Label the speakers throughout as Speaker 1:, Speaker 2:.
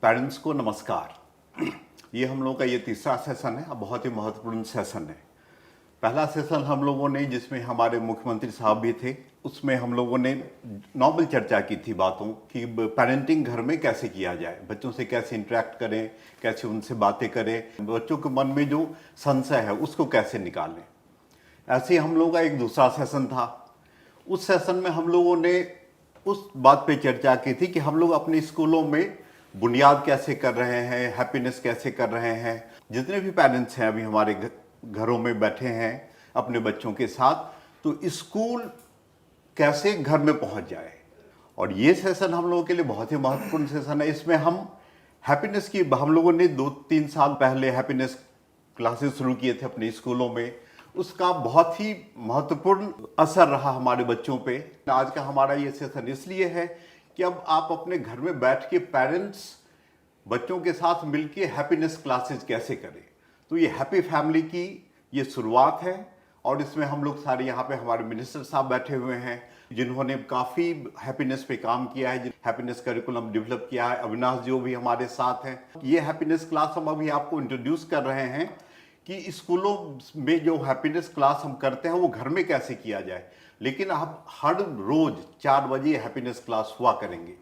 Speaker 1: Parents को नमस्कार। ये हम लोगों का ये तीसरा सेशन है, बहुत ही महत्वपूर्ण सेशन है। पहला सेशन हम लोगों ने, जिसमें हमारे मुख्यमंत्री साहब भी थे, उसमें हम लोगों ने नॉर्मल चर्चा की थी बातों कि पेरेंटिंग घर में कैसे किया जाए, बच्चों से कैसे इंटरेक्ट करें, कैसे उनसे बातें करें, बच्चों के मन में जो संशय है उसको कैसे निकालें। ऐसे ही हम लोगों का एक दूसरा सेशन था। उस सेशन में हम लोगों ने उस बात पे चर्चा की थी कि हम लोग अपने स्कूलों में बुनियाद कैसे कर रहे हैं, हैप्पीनेस कैसे कर रहे हैं। जितने भी पेरेंट्स हैं अभी हमारे घरों में बैठे हैं अपने बच्चों के साथ, तो स्कूल कैसे घर में पहुंच जाए। और ये सेशन हम लोगों के लिए बहुत ही महत्वपूर्ण सेशन है। इसमें हम हैप्पीनेस की, हम लोगों ने 2-3 साल पहले हैप्पीनेस क्लासेस शुरू किए थे अपने स्कूलों में। उसका बहुत ही महत्वपूर्ण असर रहा हमारे बच्चों पे। आज का हमारा ये सेशन इसलिए है कि अब आप अपने घर में बैठ के पेरेंट्स बच्चों के साथ मिलके हैप्पीनेस क्लासेस कैसे करें। तो ये हैप्पी फैमिली की ये शुरुआत है। और इसमें हम लोग सारे यहाँ पे हमारे मिनिस्टर साहब बैठे हुए हैं जिन्होंने काफ़ी हैप्पीनेस पे काम किया है, हैप्पीनेस करिकुलम डेवलप किया है। अविनाश जो भी हमारे साथ हैं। ये हैप्पीनेस क्लास हम अभी आपको इंट्रोड्यूस कर रहे हैं कि स्कूलों में जो हैप्पीनेस क्लास हम करते हैं वो घर में कैसे किया जाए। लेकिन आप हर रोज 4 बजे हैप्पीनेस क्लास हुआ करेंगे।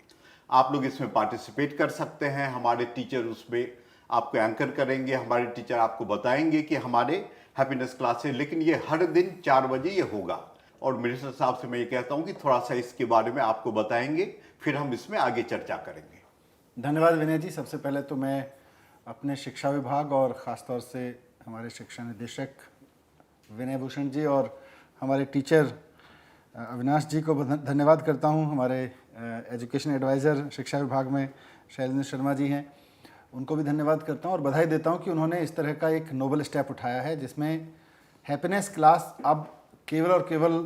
Speaker 1: आप लोग इसमें पार्टिसिपेट कर सकते हैं। हमारे टीचर उसमें आपको एंकर करेंगे, हमारे टीचर आपको बताएंगे कि हमारे हैप्पीनेस क्लास है। लेकिन ये हर दिन 4 बजे ये होगा। और मिनिस्टर साहब से मैं ये कहता हूँ कि थोड़ा सा इसके बारे में आपको बताएंगे, फिर हम इसमें आगे चर्चा करेंगे।
Speaker 2: धन्यवाद विनय जी। सबसे पहले तो मैं अपने शिक्षा विभाग और ख़ासतौर से हमारे शिक्षा निदेशक विनय भूषण जी और हमारे टीचर अविनाश जी को धन्यवाद करता हूं। हमारे एजुकेशन एडवाइज़र शिक्षा विभाग में शैलेंद्र शर्मा जी हैं, उनको भी धन्यवाद करता हूं और बधाई देता हूं कि उन्होंने इस तरह का एक नोबल स्टेप उठाया है जिसमें हैप्पीनेस क्लास अब केवल और केवल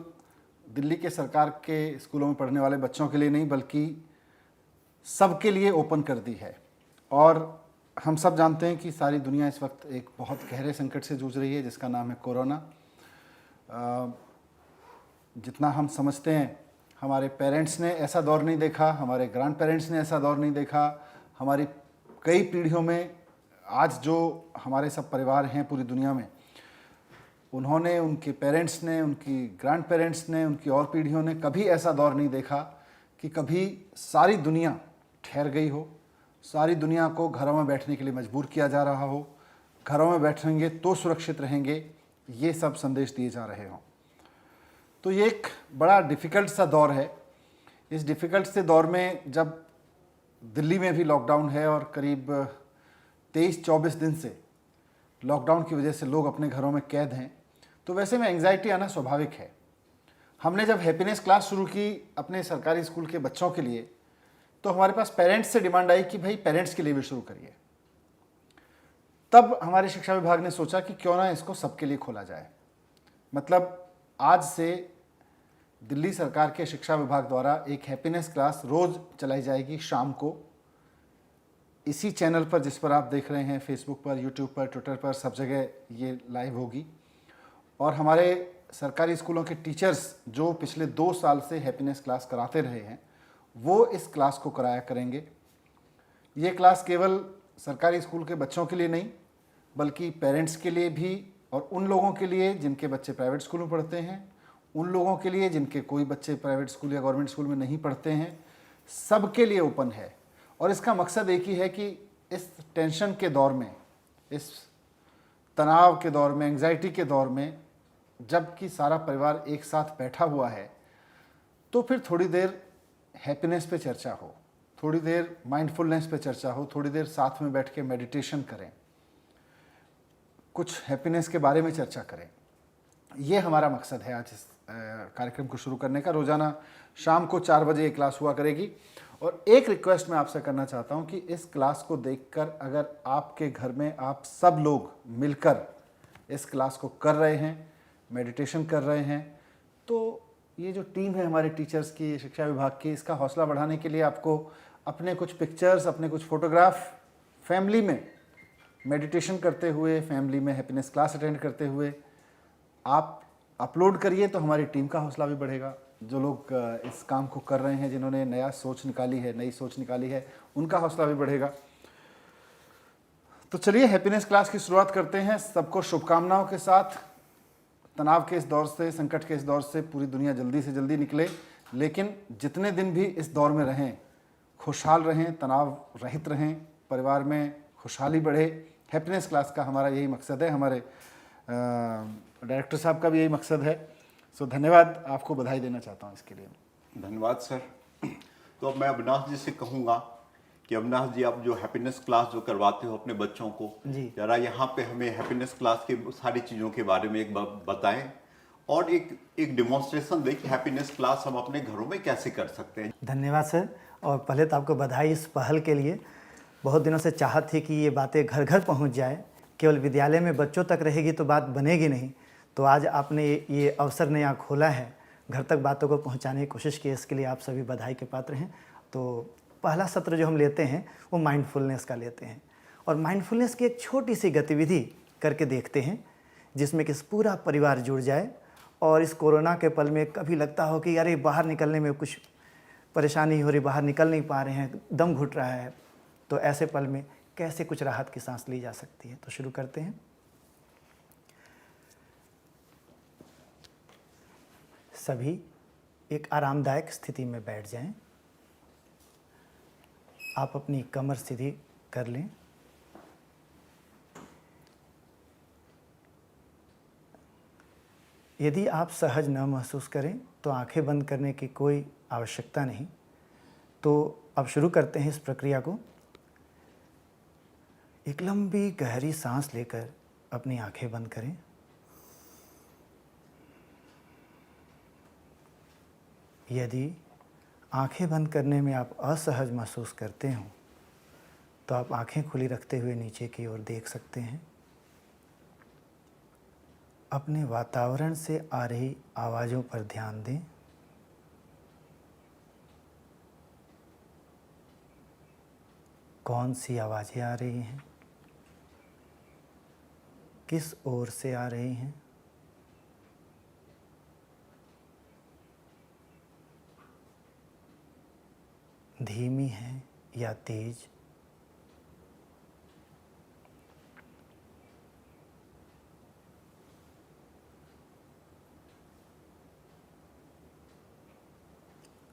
Speaker 2: दिल्ली के सरकार के स्कूलों में पढ़ने वाले बच्चों के लिए नहीं बल्कि सबके लिए ओपन कर दी है। और हम सब जानते हैं कि सारी दुनिया इस वक्त एक बहुत गहरे संकट से जूझ रही है जिसका नाम है कोरोना। जितना हम समझते हैं हमारे पेरेंट्स ने ऐसा दौर नहीं देखा, हमारे ग्रैंड पेरेंट्स ने ऐसा दौर नहीं देखा। हमारी कई पीढ़ियों में आज जो हमारे सब परिवार हैं पूरी दुनिया में, उन्होंने, उनके पेरेंट्स ने, उनकी ग्रैंड पेरेंट्स ने, उनकी और पीढ़ियों ने कभी ऐसा दौर नहीं देखा कि कभी सारी दुनिया ठहर गई हो, सारी दुनिया को घरों में बैठने के लिए मजबूर किया जा रहा हो। घरों में बैठेंगे तो सुरक्षित रहेंगे, ये सब संदेश दिए जा रहे हों। तो ये एक बड़ा डिफ़िकल्ट सा दौर है। इस डिफ़िकल्ट से दौर में जब दिल्ली में भी लॉकडाउन है और करीब 23-24 दिन से लॉकडाउन की वजह से लोग अपने घरों में कैद हैं, तो वैसे में एंग्जाइटी आना स्वाभाविक है। हमने जब हैप्पीनेस क्लास शुरू की अपने सरकारी स्कूल के बच्चों के लिए, तो हमारे पास पेरेंट्स से डिमांड आई कि भाई पेरेंट्स के लिए भी शुरू करिए। तब हमारे शिक्षा विभाग ने सोचा कि क्यों ना इसको सबके लिए खोला जाए। मतलब आज से दिल्ली सरकार के शिक्षा विभाग द्वारा एक हैप्पीनेस क्लास रोज़ चलाई जाएगी शाम को, इसी चैनल पर जिस पर आप देख रहे हैं, फेसबुक पर, यूट्यूब पर, ट्विटर पर, सब जगह ये लाइव होगी। और हमारे सरकारी स्कूलों के टीचर्स जो पिछले 2 साल से हैप्पीनेस क्लास कराते रहे हैं, वो इस क्लास को कराया करेंगे। ये क्लास केवल सरकारी स्कूल के बच्चों के लिए नहीं बल्कि पेरेंट्स के लिए भी, और उन लोगों के लिए जिनके बच्चे प्राइवेट स्कूल में पढ़ते हैं, उन लोगों के लिए जिनके कोई बच्चे प्राइवेट स्कूल या गवर्नमेंट स्कूल में नहीं पढ़ते हैं, सबके लिए ओपन है। और इसका मकसद एक ही है कि इस टेंशन के दौर में, इस तनाव के दौर में, एंग्जाइटी के दौर में, जबकि सारा परिवार एक साथ बैठा हुआ है, तो फिर थोड़ी देर हैप्पीनेस पे चर्चा हो, थोड़ी देर माइंडफुलनेस पे चर्चा हो, थोड़ी देर साथ में बैठ के मेडिटेशन करें, कुछ हैप्पीनेस के बारे में चर्चा करें। ये हमारा मकसद है आज इस कार्यक्रम को शुरू करने का। रोज़ाना शाम को 4 बजे ये क्लास हुआ करेगी। और एक रिक्वेस्ट मैं आपसे करना चाहता हूँ कि इस क्लास को देखकर अगर आपके घर में आप सब लोग मिलकर इस क्लास को कर रहे हैं, मेडिटेशन कर रहे हैं, तो ये जो टीम है हमारे टीचर्स की, शिक्षा विभाग की, इसका हौसला बढ़ाने के लिए आपको अपने कुछ पिक्चर्स, अपने कुछ फ़ोटोग्राफ फैमिली में मेडिटेशन करते हुए, फैमिली में हैप्पीनेस क्लास अटेंड करते हुए आप अपलोड करिए, तो हमारी टीम का हौसला भी बढ़ेगा। जो लोग इस काम को कर रहे हैं, जिन्होंने नई सोच निकाली है, उनका हौसला भी बढ़ेगा। तो चलिए हैप्पीनेस क्लास की शुरुआत करते हैं। सबको शुभकामनाओं के साथ। तनाव के इस दौर से, संकट के इस दौर से पूरी दुनिया जल्दी से जल्दी निकले, लेकिन जितने दिन भी इस दौर में रहें, खुशहाल रहें, तनाव रहित रहें, परिवार में खुशहाली बढ़े। हैप्पीनेस क्लास का हमारा यही मकसद है, हमारे डायरेक्टर साहब का भी यही मकसद है। सो धन्यवाद, आपको बधाई देना चाहता हूँ इसके लिए।
Speaker 1: धन्यवाद सर। तो अब मैं अविनाश जी से कहूँगा कि अविनाश जी, आप जो हैप्पीनेस क्लास जो करवाते हो अपने बच्चों को, जरा यहाँ पे हमें हैप्पीनेस क्लास के सारी चीज़ों के बारे में एक बताएं और एक डिमॉन्स्ट्रेशन दें कि हैप्पीनेस क्लास हम अपने घरों में कैसे कर सकते हैं।
Speaker 3: धन्यवाद सर। और पहले तो आपको बधाई इस पहल के लिए। बहुत दिनों से चाहत थी कि ये बातें घर घर पहुँच जाए। केवल विद्यालय में बच्चों तक रहेगी तो बात बनेगी नहीं। तो आज आपने ये अवसर नया खोला है, घर तक बातों को पहुंचाने की कोशिश की, इसके लिए आप सभी बधाई के पात्र हैं। तो पहला सत्र जो हम लेते हैं वो माइंडफुलनेस का लेते हैं, और माइंडफुलनेस की एक छोटी सी गतिविधि करके देखते हैं जिसमें कि पूरा परिवार जुड़ जाए। और इस कोरोना के पल में कभी लगता हो कि अरे बाहर निकलने में कुछ परेशानी हो रही, बाहर निकल नहीं पा रहे हैं, दम घुट रहा है, तो ऐसे पल में कैसे कुछ राहत की सांस ली जा सकती है। तो शुरू करते हैं। सभी एक आरामदायक स्थिति में बैठ जाएं। आप अपनी कमर सीधी कर लें। यदि आप सहज न महसूस करें तो आंखें बंद करने की कोई आवश्यकता नहीं। तो अब शुरू करते हैं इस प्रक्रिया को। एक लंबी गहरी सांस लेकर अपनी आंखें बंद करें। यदि आंखें बंद करने में आप असहज महसूस करते हो तो आप आंखें खुली रखते हुए नीचे की ओर देख सकते हैं। अपने वातावरण से आ रही आवाज़ों पर ध्यान दें। कौन सी आवाज़ें आ रही हैं, किस ओर से आ रही हैं, धीमी है या तेज।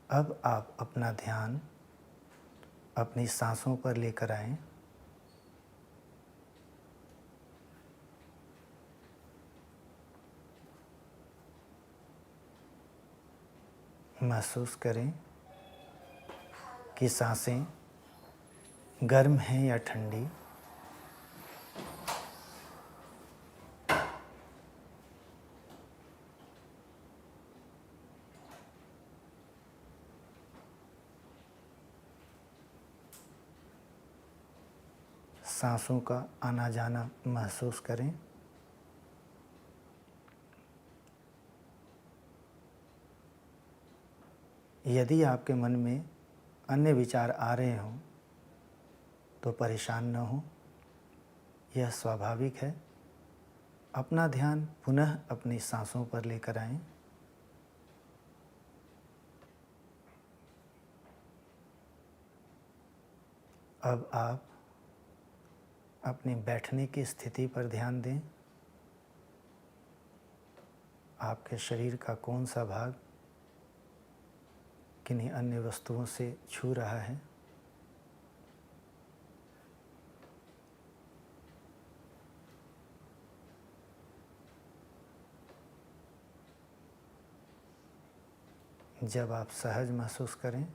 Speaker 3: अब आप अपना ध्यान अपनी सांसों पर लेकर आएं। महसूस करें कि सांसें गर्म हैं या ठंडी। सांसों का आना जाना महसूस करें। यदि आपके मन में अन्य विचार आ रहे हों तो परेशान न हो, यह स्वाभाविक है। अपना ध्यान पुनः अपनी सांसों पर लेकर आएं। अब आप अपने बैठने की स्थिति पर ध्यान दें। आपके शरीर का कौन सा भाग किन्हीं अन्य वस्तुओं से छू रहा है। जब आप सहज महसूस करें,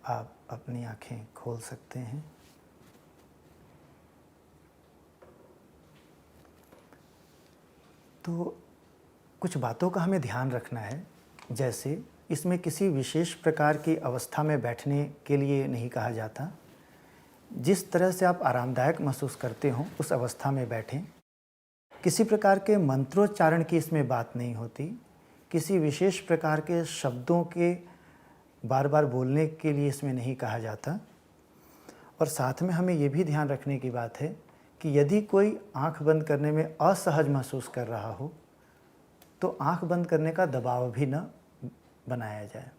Speaker 3: आप अपनी आंखें खोल सकते हैं। तो कुछ बातों का हमें ध्यान रखना है, जैसे इसमें किसी विशेष प्रकार की अवस्था में बैठने के लिए नहीं कहा जाता। जिस तरह से आप आरामदायक महसूस करते हो उस अवस्था में बैठें। किसी प्रकार के मंत्रोच्चारण की इसमें बात नहीं होती। किसी विशेष प्रकार के शब्दों के बार बार बोलने के लिए इसमें नहीं कहा जाता। और साथ में हमें ये भी ध्यान रखने की बात है कि यदि कोई आंख बंद करने में असहज महसूस कर रहा हो तो आंख बंद करने का दबाव भी न बनाया जाए।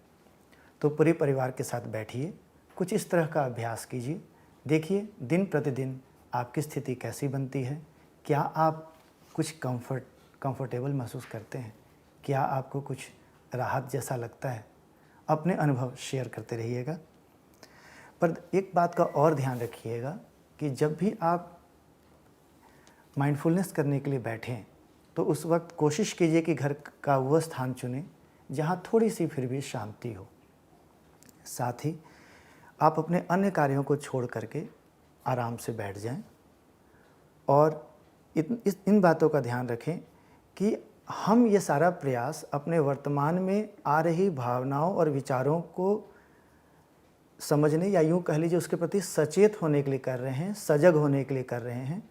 Speaker 3: तो पूरे परिवार के साथ बैठिए, कुछ इस तरह का अभ्यास कीजिए देखिए दिन प्रतिदिन आपकी स्थिति कैसी बनती है, क्या आप कुछ कंफर्टेबल महसूस करते हैं, क्या आपको कुछ राहत जैसा लगता है, अपने अनुभव शेयर करते रहिएगा। पर एक बात का और ध्यान रखिएगा कि जब भी आप माइंडफुलनेस करने के लिए बैठें तो उस वक्त कोशिश कीजिए कि घर का वह स्थान चुनें जहाँ थोड़ी सी फिर भी शांति हो। साथ ही आप अपने अन्य कार्यों को छोड़ करके आराम से बैठ जाएं और इन बातों का ध्यान रखें कि हम ये सारा प्रयास अपने वर्तमान में आ रही भावनाओं और विचारों को समझने या यूँ कह लीजिए उसके प्रति सचेत होने के लिए कर रहे हैं, सजग होने के लिए कर रहे हैं।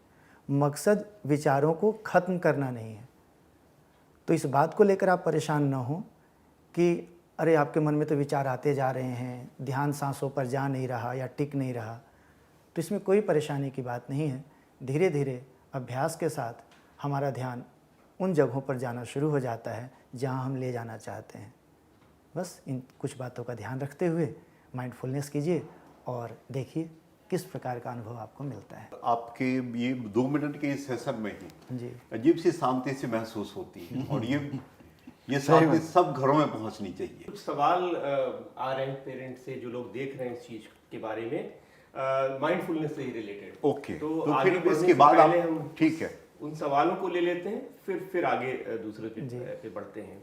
Speaker 3: मकसद विचारों को ख़त्म करना नहीं है। तो इस बात को लेकर आप परेशान ना हो कि अरे आपके मन में तो विचार आते जा रहे हैं, ध्यान सांसों पर जा नहीं रहा या टिक नहीं रहा। तो इसमें कोई परेशानी की बात नहीं है। धीरे धीरे अभ्यास के साथ हमारा ध्यान उन जगहों पर जाना शुरू हो जाता है जहां हम ले जाना चाहते हैं। बस इन कुछ बातों का ध्यान रखते हुए माइंडफुलनेस कीजिए और देखिए किस प्रकार का अनुभव आपको मिलता है।
Speaker 1: आपके ये 2 मिनट के इस सेशन में ही
Speaker 3: जी
Speaker 1: अजीब सी शांति सी महसूस होती है और ये शांति सब घरों में पहुंचनी चाहिए।
Speaker 4: कुछ सवाल आ रहे हैं पेरेंट्स से, जो लोग देख रहे हैं इस चीज के बारे में, माइंडफुलनेस से ही रिलेटेड।
Speaker 1: ओके,
Speaker 4: तो
Speaker 1: तो
Speaker 4: आगे
Speaker 1: फिर
Speaker 4: बढ़ने
Speaker 1: इसके
Speaker 4: से
Speaker 1: बाद
Speaker 4: पहले
Speaker 1: आप
Speaker 4: हम
Speaker 1: ठीक है
Speaker 4: उन सवालों को ले लेते हैं, फिर आगे दूसरे पे बढ़ते हैं।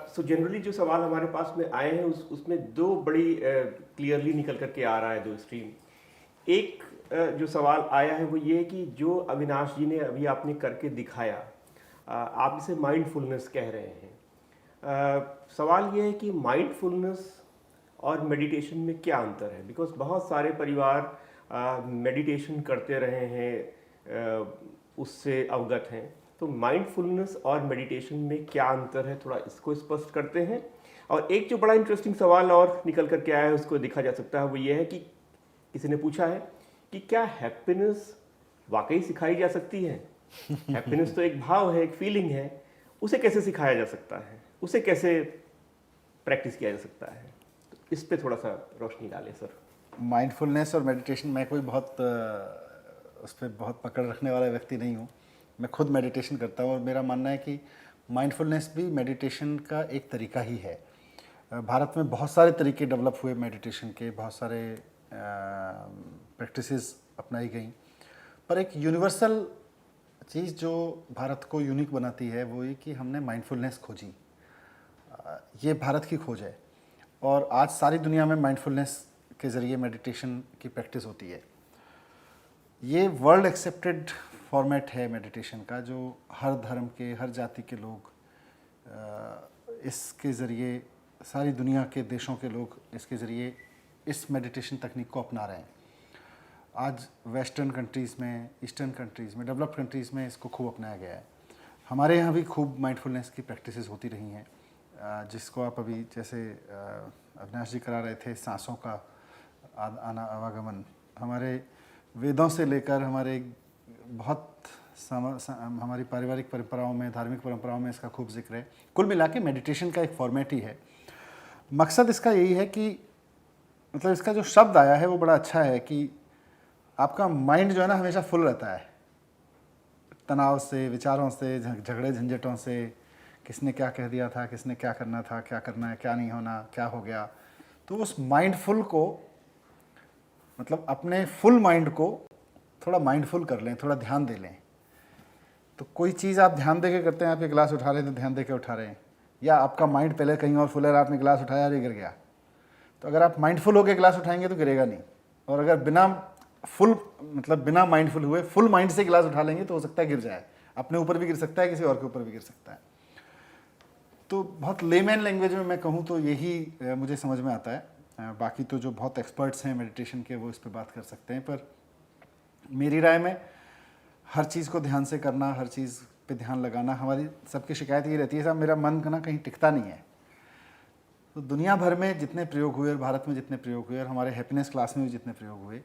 Speaker 4: सो जनरली जो सवाल हमारे पास में आए हैं उसमें दो बड़ी क्लियरली निकल करके आ रहा है, दो स्ट्रीम। एक जो सवाल आया है वो ये है कि जो अविनाश जी ने अभी आपने करके दिखाया, आप इसे माइंडफुलनेस कह रहे हैं। सवाल ये है कि माइंडफुलनेस और मेडिटेशन में क्या अंतर है? बिकॉज बहुत सारे परिवार मेडिटेशन करते रहे हैं, उससे अवगत हैं। तो माइंडफुलनेस और मेडिटेशन में क्या अंतर है, थोड़ा इसको स्पष्ट करते हैं। और एक जो बड़ा इंटरेस्टिंग सवाल और निकल करके आया है, उसको देखा जा सकता है, वो ये है कि किसी ने पूछा है कि क्या हैप्पीनेस वाकई सिखाई जा सकती है? हैप्पीनेस तो एक भाव है, एक फीलिंग है, उसे कैसे सिखाया जा सकता है, उसे कैसे प्रैक्टिस किया जा सकता है? तो इस पे थोड़ा सा रोशनी डालें सर।
Speaker 2: माइंडफुलनेस और मेडिटेशन, मैं कोई बहुत उस पर बहुत पकड़ रखने वाला व्यक्ति नहीं हूँ। मैं खुद मेडिटेशन करता हूँ और मेरा मानना है कि माइंडफुलनेस भी मेडिटेशन का एक तरीका ही है। भारत में बहुत सारे तरीके डेवलप हुए मेडिटेशन के, बहुत सारे प्रैक्टिसेस अपनाई गई, पर एक यूनिवर्सल चीज़ जो भारत को यूनिक बनाती है वो ये कि हमने माइंडफुलनेस खोजी। ये भारत की खोज है और आज सारी दुनिया में माइंडफुलनेस के ज़रिए मेडिटेशन की प्रैक्टिस होती है। ये वर्ल्ड एक्सेप्टेड फॉर्मेट है मेडिटेशन का, जो हर धर्म के, हर जाति के लोग इसके ज़रिए, सारी दुनिया के देशों के लोग इसके ज़रिए इस मेडिटेशन तकनीक को अपना रहे हैं। आज वेस्टर्न कंट्रीज़ में, ईस्टर्न कंट्रीज़ में, डेवलप्ड कंट्रीज़ में इसको खूब अपनाया गया है। हमारे यहाँ भी खूब माइंडफुलनेस की प्रैक्टिसेस होती रही हैं, जिसको आप अभी जैसे अविनाश जी करा रहे थे, सांसों का आना आवागमन, हमारे वेदों से लेकर हमारे बहुत हमारी पारिवारिक परंपराओं में, धार्मिक परंपराओं में इसका खूब जिक्र है। कुल मिला के मेडिटेशन का एक फॉर्मेट ही है। मकसद इसका यही है कि मतलब इसका जो शब्द आया है वो बड़ा अच्छा है कि आपका माइंड जो है ना हमेशा फुल रहता है, तनाव से, विचारों से, झगड़े झंझटों से, किसने क्या कह दिया था, किसने क्या करना था, क्या करना है, क्या नहीं होना, क्या हो गया। तो उस माइंडफुल को, मतलब अपने फुल माइंड को थोड़ा माइंडफुल कर लें, थोड़ा ध्यान दे लें। तो कोई चीज़ आप ध्यान दे के करते हैं, आप ये गिलास उठा रहे हैं तो ध्यान दे के उठा रहे हैं, या आपका माइंड पहले कहीं और फुल है, आपने गिलास उठाया और ये गिर गया। तो अगर आप माइंडफुल होकर गिलास उठाएंगे तो गिरेगा नहीं, और अगर बिना फुल, मतलब बिना माइंडफुल हुए फुल माइंड से गिलास उठा लेंगे तो हो सकता है गिर जाए, अपने ऊपर भी गिर सकता है, किसी और के ऊपर भी गिर सकता है। तो बहुत लेमैन लैंग्वेज में मैं कहूँ तो यही मुझे समझ में आता है। बाकी तो जो बहुत एक्सपर्ट्स हैं मेडिटेशन के वो इस पर बात कर सकते हैं, पर मेरी राय में हर चीज़ को ध्यान से करना, हर चीज़ पे ध्यान लगाना, हमारी सबकी शिकायत ये रहती है साहब मेरा मन ना कहीं टिकता नहीं है। तो दुनिया भर में जितने प्रयोग हुए और भारत में जितने प्रयोग हुए और हमारे हैप्पीनेस क्लास में भी जितने प्रयोग हुए,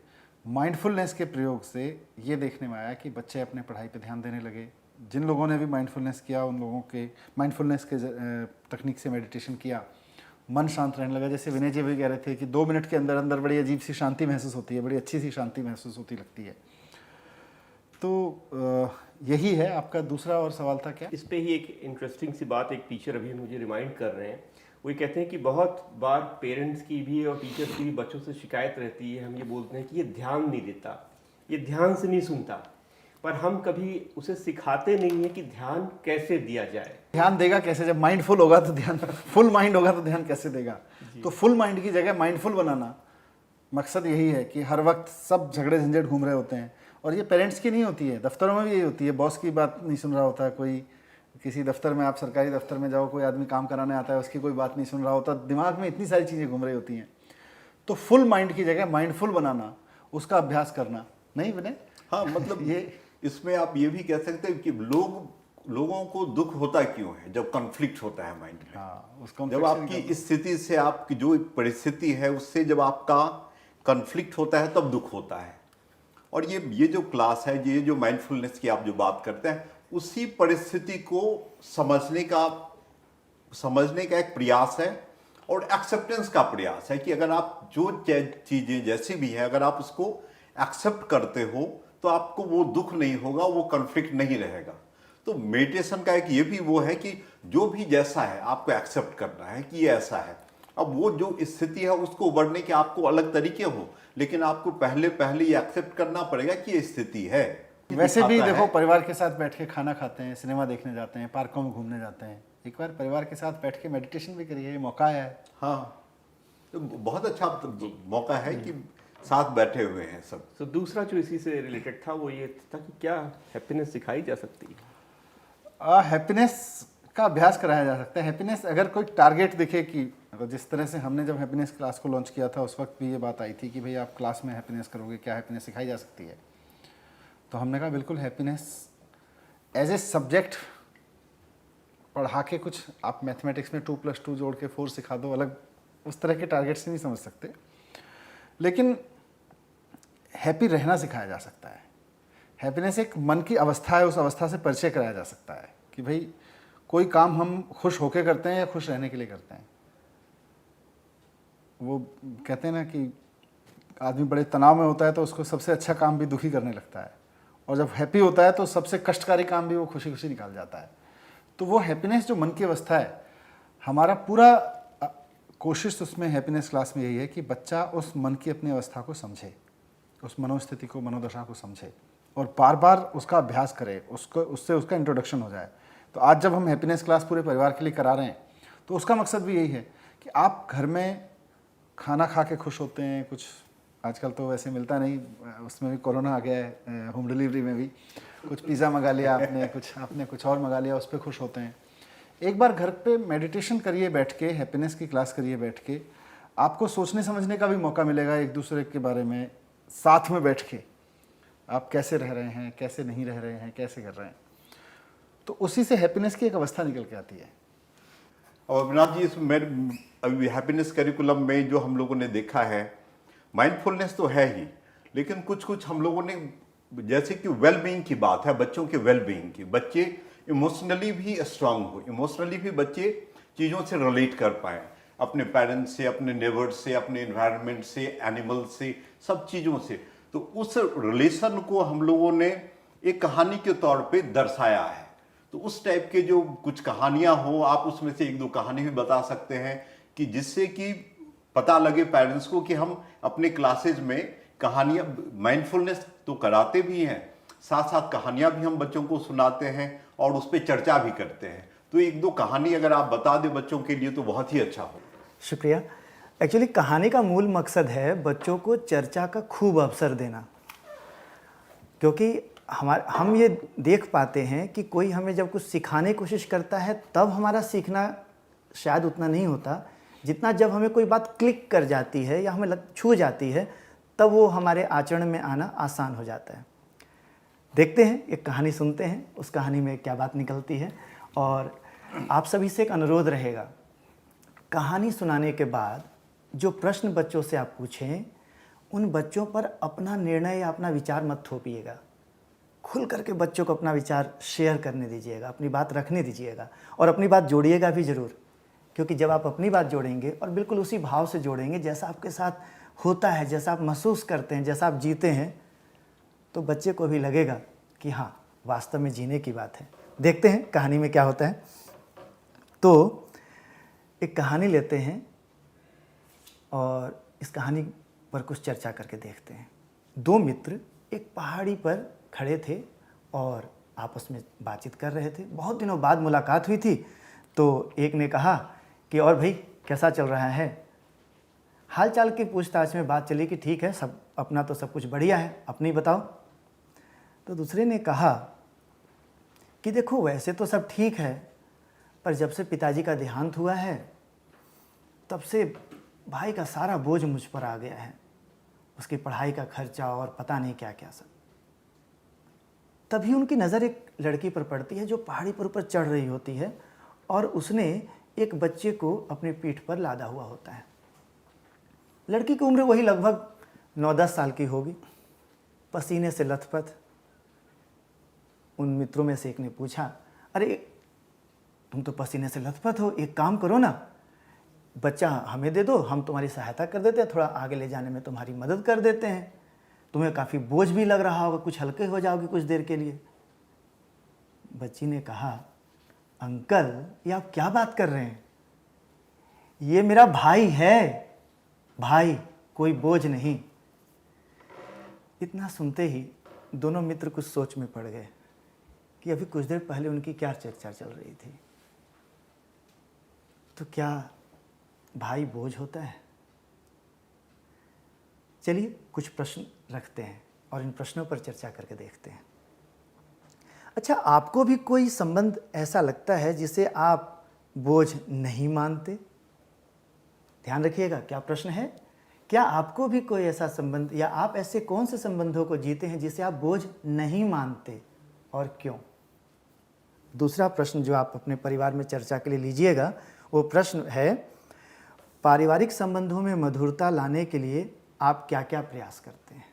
Speaker 2: माइंडफुलनेस के प्रयोग से ये देखने में आया कि बच्चे अपने पढ़ाई पे ध्यान देने लगे। जिन लोगों ने भी माइंडफुलनेस किया, उन लोगों के माइंडफुलनेस के तकनीक से मेडिटेशन किया, मन शांत रहने लगा। जैसे विनय जी भी कह रहे थे कि 2 मिनट के अंदर अंदर बड़ी अजीब सी शांति महसूस होती है, बड़ी अच्छी सी शांति महसूस होती लगती है। तो यही है। आपका दूसरा और सवाल था क्या?
Speaker 4: इस पे ही एक इंटरेस्टिंग सी बात एक टीचर अभी मुझे रिमाइंड कर रहे हैं। वो ये कहते हैं कि बहुत बार पेरेंट्स की भी और टीचर्स की भी बच्चों से शिकायत रहती है। हम ये बोलते हैं कि ये ध्यान नहीं देता, ये ध्यान से नहीं सुनता, पर हम कभी उसे सिखाते नहीं है कि ध्यान कैसे दिया जाए।
Speaker 2: ध्यान देगा कैसे? जब माइंडफुल होगा तो ध्यान, फुल माइंड होगा तो ध्यान कैसे देगा? तो फुल माइंड की जगह माइंडफुल बनाना, मकसद यही है कि हर वक्त सब झगड़े झंझट घूम रहे होते हैं। और ये पेरेंट्स की नहीं होती है, दफ्तरों में भी यही होती है। बॉस की बात नहीं सुन रहा होता है कोई, किसी दफ्तर में, आप सरकारी दफ्तर में जाओ, कोई आदमी काम कराने आता है, उसकी कोई बात नहीं सुन रहा होता, दिमाग में इतनी सारी चीज़ें घूम रही होती हैं। तो फुल माइंड की जगह माइंडफुल बनाना, उसका अभ्यास करना। नहीं बने?
Speaker 1: हाँ, मतलब ये इसमें आप ये भी कह सकते हैं कि लोगों को दुख होता क्यों है जब कॉन्फ्लिक्ट होता है माइंड में।
Speaker 2: हाँ, उसको
Speaker 1: जब आपकी स्थिति से, आपकी जो परिस्थिति है उससे जब आपका कॉन्फ्लिक्ट होता है तब दुख होता है। और ये जो क्लास है, ये जो माइंडफुलनेस की आप जो बात करते हैं, उसी परिस्थिति को समझने का एक प्रयास है और एक्सेप्टेंस का प्रयास है कि अगर आप जो चीज़ें जैसी भी हैं, अगर आप उसको एक्सेप्ट करते हो तो आपको वो दुख नहीं होगा, वो कॉन्फ्लिक्ट नहीं रहेगा। तो मेडिटेशन का एक ये भी वो है कि जो भी जैसा है आपको एक्सेप्ट करना है कि ये ऐसा है। अब वो जो स्थिति है उसको उबरने के आपको अलग तरीके हो, लेकिन आपको पहले ये एक्सेप्ट करना पड़ेगा कि ये स्थिति है।
Speaker 2: वैसे भी देखो, परिवार के साथ बैठ के खाना खाते हैं, सिनेमा देखने जाते हैं, पार्कों में घूमने जाते हैं, एक बार परिवार के साथ बैठ के मेडिटेशन भी करिए, ये मौका है।
Speaker 1: हाँ, तो बहुत अच्छा मौका है कि साथ बैठे हुए हैं सब।
Speaker 4: तो दूसरा जो इसी से रिलेटेड था वो ये था कि क्या हैप्पीनेस सिखाई जा सकती है?
Speaker 2: हैप्पीनेस का अभ्यास कराया जा सकता है। हैप्पीनेस अगर कोई टारगेट दिखे कि जिस तरह से हमने जब हैप्पीनेस क्लास को लॉन्च किया था उस वक्त भी ये बात आई थी कि भाई आप क्लास में हैप्पीनेस करोगे, क्या हैप्पीनेस सिखाई जा सकती है? तो हमने कहा बिल्कुल, हैप्पीनेस एज ए सब्जेक्ट पढ़ा के कुछ आप मैथमेटिक्स में 2+2 जोड़ के 4 सिखा दो, अलग उस तरह के टारगेट से नहीं समझ सकते, लेकिन हैप्पी रहना सिखाया जा सकता है। हैप्पीनेस एक मन की अवस्था है, उस अवस्था से परिचय कराया जा सकता है कि भाई कोई काम हम खुश होकर करते हैं या खुश रहने के लिए करते हैं। वो कहते हैं ना कि आदमी बड़े तनाव में होता है तो उसको सबसे अच्छा काम भी दुखी करने लगता है, और जब हैप्पी होता है तो सबसे कष्टकारी काम भी वो खुशी खुशी निकाल जाता है। तो वो हैप्पीनेस जो मन की अवस्था है, हमारा पूरा कोशिश उसमें हैप्पीनेस क्लास में यही है कि बच्चा उस मन की अपनी अवस्था को समझे, उस मनोस्थिति को, मनोदशा को समझे और बार बार उसका अभ्यास करे, उससे उसका इंट्रोडक्शन हो जाए। तो आज जब हम हैप्पीनेस क्लास पूरे परिवार के लिए करा रहे हैं तो उसका मकसद भी यही है कि आप घर में खाना खा के खुश होते हैं, कुछ आजकल तो वैसे मिलता नहीं, उसमें भी कोरोना आ गया है, होम डिलीवरी में भी कुछ पिज़्ज़ा मंगा लिया आपने कुछ और मंगा लिया, उस पर खुश होते हैं। एक बार घर पे मेडिटेशन करिए बैठ के, हैप्पीनेस की क्लास करिए बैठ के, आपको सोचने समझने का भी मौका मिलेगा एक दूसरे के बारे में, साथ में बैठ के आप कैसे रह रहे हैं, कैसे नहीं रह रहे हैं, कैसे कर रहे हैं। तो उसी से हैप्पीनेस की एक अवस्था निकल के आती है।
Speaker 1: और अविनाश जी, इसमें अभी हैप्पीनेस करिकुलम में जो हम लोगों ने देखा है, माइंडफुलनेस तो है ही, लेकिन कुछ हम लोगों ने, जैसे कि वेलबींग की बात है, बच्चों के वेलबींग की, बच्चे इमोशनली भी स्ट्रांग हो, इमोशनली भी बच्चे चीज़ों से रिलेट कर पाएँ, अपने पेरेंट्स से, अपने नेबर्स से, अपने एनवायरनमेंट से, एनिमल से, सब चीज़ों से। तो उस रिलेशन को हम लोगों ने एक कहानी के तौर पे दर्शाया है। तो उस टाइप के जो कुछ कहानियाँ हो, आप उसमें से 1-2 कहानी भी बता सकते हैं कि जिससे कि पता लगे पेरेंट्स को कि हम अपने क्लासेज में कहानियाँ, माइंडफुलनेस तो कराते भी हैं, साथ साथ कहानियाँ भी हम बच्चों को सुनाते हैं और उस पर चर्चा भी करते हैं। तो 1-2 कहानी अगर आप बता दें बच्चों के लिए तो बहुत ही अच्छा हो।
Speaker 3: शुक्रिया। एक्चुअली कहानी का मूल मकसद है बच्चों को चर्चा का खूब अवसर देना, क्योंकि हम ये देख पाते हैं कि कोई हमें जब कुछ सिखाने की कोशिश करता है तब हमारा सीखना शायद उतना नहीं होता जितना जब हमें कोई बात क्लिक कर जाती है या हमें छू जाती है, तब वो हमारे आचरण में आना आसान हो जाता है। देखते हैं, एक कहानी सुनते हैं, उस कहानी में क्या बात निकलती है। और आप सभी से एक अनुरोध रहेगा, कहानी सुनाने के बाद जो प्रश्न बच्चों से आप पूछें, उन बच्चों पर अपना निर्णय या अपना विचार मत थोपिएगा। खुल करके बच्चों को अपना विचार शेयर करने दीजिएगा, अपनी बात रखने दीजिएगा और अपनी बात जोड़िएगा भी ज़रूर, क्योंकि जब आप अपनी बात जोड़ेंगे और बिल्कुल उसी भाव से जोड़ेंगे जैसा आपके साथ होता है, जैसा आप महसूस करते हैं, जैसा आप जीते हैं, तो बच्चे को भी लगेगा कि हाँ वास्तव में जीने की बात है। देखते हैं कहानी में क्या होता है। तो एक कहानी लेते हैं और इस कहानी पर कुछ चर्चा करके देखते हैं। दो मित्र एक पहाड़ी पर खड़े थे और आपस में बातचीत कर रहे थे। बहुत दिनों बाद मुलाकात हुई थी, तो एक ने कहा कि और भाई कैसा चल रहा है। हाल चाल की पूछताछ में बात चली कि ठीक है, सब अपना तो सब कुछ बढ़िया है, अपनी बताओ। तो दूसरे ने कहा कि देखो वैसे तो सब ठीक है, पर जब से पिताजी का देहांत हुआ है तब से भाई का सारा बोझ मुझ पर आ गया है, उसकी पढ़ाई का खर्चा और पता नहीं क्या क्या सब। तभी उनकी नज़र एक लड़की पर पड़ती है जो पहाड़ी पर ऊपर चढ़ रही होती है और उसने एक बच्चे को अपनी पीठ पर लादा हुआ होता है। लड़की की उम्र वही लगभग 9-10 साल की होगी, पसीने से लथपथ। उन मित्रों में से एक ने पूछा, अरे तुम तो पसीने से लथपथ हो, एक काम करो ना, बच्चा हमें दे दो, हम तुम्हारी सहायता कर देते हैं, थोड़ा आगे ले जाने में तुम्हारी मदद कर देते हैं, तुम्हें काफ़ी बोझ भी लग रहा होगा, कुछ हल्के हो जाओगे कुछ देर के लिए। बच्ची ने कहा, अंकल ये आप क्या बात कर रहे हैं, ये मेरा भाई है, भाई कोई बोझ नहीं। इतना सुनते ही दोनों मित्र कुछ सोच में पड़ गए कि अभी कुछ देर पहले उनकी क्या चर्चा चल रही थी। तो क्या भाई बोझ होता है? चलिए कुछ प्रश्न रखते हैं और इन प्रश्नों पर चर्चा करके देखते हैं। अच्छा, आपको भी कोई संबंध ऐसा लगता है जिसे आप बोझ नहीं मानते? ध्यान रखिएगा, क्या प्रश्न है, क्या आपको भी कोई ऐसा संबंध या आप ऐसे कौन से संबंधों को जीते हैं जिसे आप बोझ नहीं मानते और क्यों? दूसरा प्रश्न जो आप अपने परिवार में चर्चा के लिए लीजिएगा वो प्रश्न है, पारिवारिक संबंधों में मधुरता लाने के लिए आप क्या क्या प्रयास करते हैं?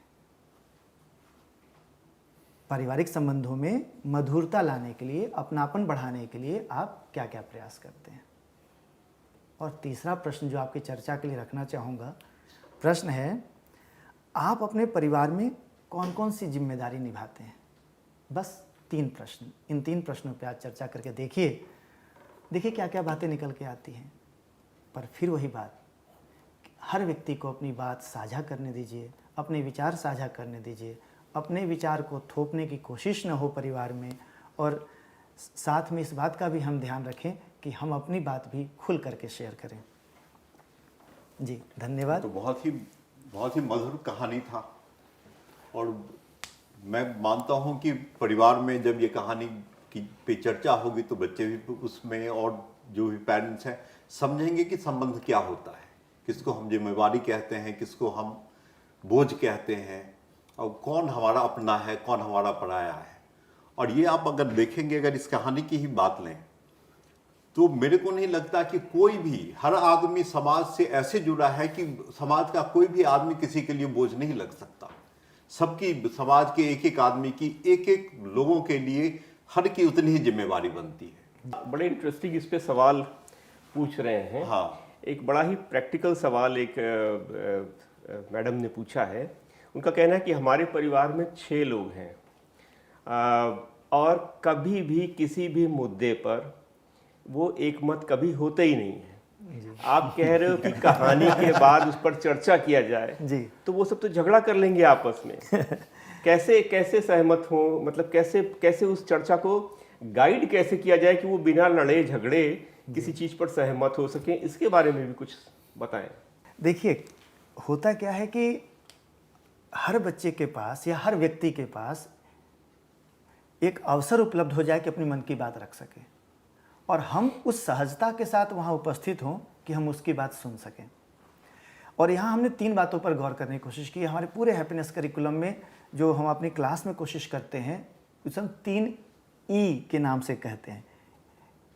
Speaker 3: पारिवारिक संबंधों में मधुरता लाने के लिए, अपनापन बढ़ाने के लिए आप क्या क्या प्रयास करते हैं? और तीसरा प्रश्न जो आपकी चर्चा के लिए रखना चाहूँगा, प्रश्न है, आप अपने परिवार में कौन कौन सी जिम्मेदारी निभाते हैं? बस 3 प्रश्न, इन 3 प्रश्नों पर आज चर्चा करके देखिए क्या क्या बातें निकल के आती हैं। पर फिर वही बात, हर व्यक्ति को अपनी बात साझा करने दीजिए, अपने विचार साझा करने दीजिए, अपने विचार को थोपने की कोशिश न हो परिवार में, और साथ में इस बात का भी हम ध्यान रखें कि हम अपनी बात भी खुल करके शेयर करें। जी धन्यवाद।
Speaker 1: तो बहुत ही मधुर कहानी था और मैं मानता हूं कि परिवार में जब ये कहानी की पे चर्चा होगी तो बच्चे भी उसमें और जो भी पेरेंट्स हैं समझेंगे कि संबंध क्या होता है, किसको हम जिम्मेवारी कहते हैं, किसको हम बोझ कहते हैं, और कौन हमारा अपना है, कौन हमारा पराया है। और ये आप अगर देखेंगे, अगर इस कहानी की ही बात लें तो मेरे को नहीं लगता कि कोई भी, हर आदमी समाज से ऐसे जुड़ा है कि समाज का कोई भी आदमी किसी के लिए बोझ नहीं लग सकता। सबकी, समाज के एक एक आदमी की, एक एक लोगों के लिए हर की उतनी ही जिम्मेवारी बनती है।
Speaker 4: बड़े इंटरेस्टिंग इस पे सवाल पूछ रहे हैं।
Speaker 1: हाँ,
Speaker 4: एक बड़ा ही प्रैक्टिकल सवाल एक मैडम ने पूछा है। उनका कहना है कि हमारे परिवार में 6 लोग हैं और कभी भी किसी भी मुद्दे पर वो एक मत कभी होते ही नहीं है। आप कह रहे हो कि कहानी के बाद उस पर चर्चा किया जाए
Speaker 3: जी,
Speaker 4: तो वो सब तो झगड़ा कर लेंगे आपस में। कैसे सहमत हो, मतलब कैसे उस चर्चा को गाइड कैसे किया जाए कि वो बिना लड़े झगड़े किसी चीज पर सहमत हो सके, इसके बारे में भी कुछ बताएं।
Speaker 3: देखिए होता क्या है कि हर बच्चे के पास या हर व्यक्ति के पास एक अवसर उपलब्ध हो जाए कि अपनी मन की बात रख सके और हम उस सहजता के साथ वहाँ उपस्थित हों कि हम उसकी बात सुन सकें। और यहाँ हमने 3 बातों पर गौर करने की कोशिश की। हमारे पूरे हैप्पीनेस करिकुलम में जो हम अपनी क्लास में कोशिश करते हैं उसे हम 3 ई के नाम से कहते हैं,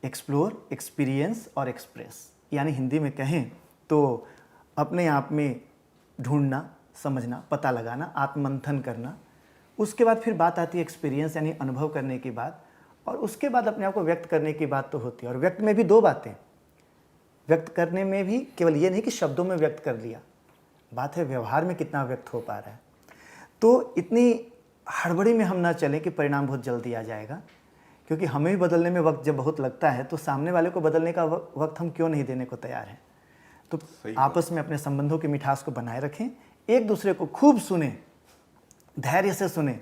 Speaker 3: एक्सप्लोर, एक्सपीरियंस और एक्सप्रेस। यानी हिंदी में कहें तो अपने आप में ढूंढना, समझना, पता लगाना, आत्ममंथन करना। उसके बाद फिर बात आती है एक्सपीरियंस यानी अनुभव करने की बात, और उसके बाद अपने आप को व्यक्त करने की बात तो होती है। और व्यक्त में भी 2 बातें, व्यक्त करने में भी केवल ये नहीं कि शब्दों में व्यक्त कर लिया, बात है व्यवहार में कितना व्यक्त हो पा रहा है। तो इतनी हड़बड़ी में हम ना चलें कि परिणाम बहुत जल्दी आ जाएगा, क्योंकि हमें भी बदलने में वक्त जब बहुत लगता है तो सामने वाले को बदलने का वक्त हम क्यों नहीं देने को तैयार हैं। तो आपस में अपने संबंधों की मिठास को बनाए रखें, एक दूसरे को खूब सुने, धैर्य से सुने।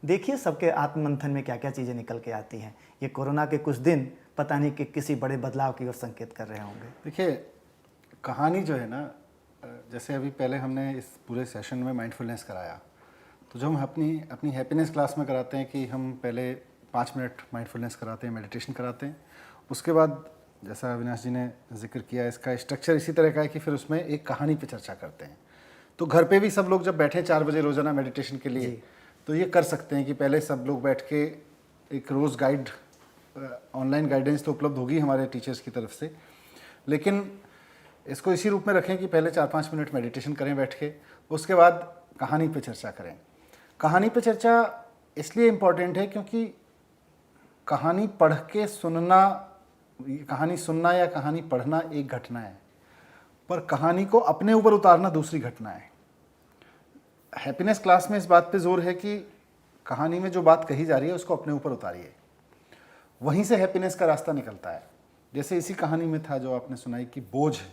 Speaker 3: देखिए सबके आत्ममंथन में क्या क्या चीज़ें निकल के आती हैं। ये कोरोना के कुछ दिन पता नहीं कि किसी बड़े बदलाव की ओर संकेत कर रहे होंगे।
Speaker 2: देखिए कहानी जो है ना, जैसे अभी पहले हमने इस पूरे सेशन में माइंडफुलनेस कराया, तो जो हम अपनी हैप्पीनेस क्लास में कराते हैं कि हम पहले 5 मिनट माइंडफुलनेस कराते हैं, मेडिटेशन कराते हैं। उसके बाद जैसा अविनाश जी ने जिक्र किया, इसका स्ट्रक्चर इसी तरह का है कि फिर उसमें एक कहानी पे चर्चा करते हैं। तो घर पे भी सब लोग जब बैठे 4 बजे रोज़ाना मेडिटेशन के लिए, तो ये कर सकते हैं कि पहले सब लोग बैठ के एक रोज़ गाइड, ऑनलाइन गाइडेंस तो उपलब्ध होगी हमारे टीचर्स की तरफ से, लेकिन इसको इसी रूप में रखें कि पहले 4-5 मिनट मेडिटेशन करें बैठ के, उसके बाद कहानी पे चर्चा करें। कहानी पे चर्चा इसलिए इम्पॉर्टेंट है क्योंकि कहानी पढ़ के सुनना, कहानी सुनना या कहानी पढ़ना एक घटना है, पर कहानी को अपने ऊपर उतारना दूसरी घटना है। हैप्पीनेस क्लास में इस बात पे जोर है कि कहानी में जो बात कही जा रही है उसको अपने ऊपर उतारिए, वहीं से हैप्पीनेस का रास्ता निकलता है। जैसे इसी कहानी में था जो आपने सुनाई कि बोझ है।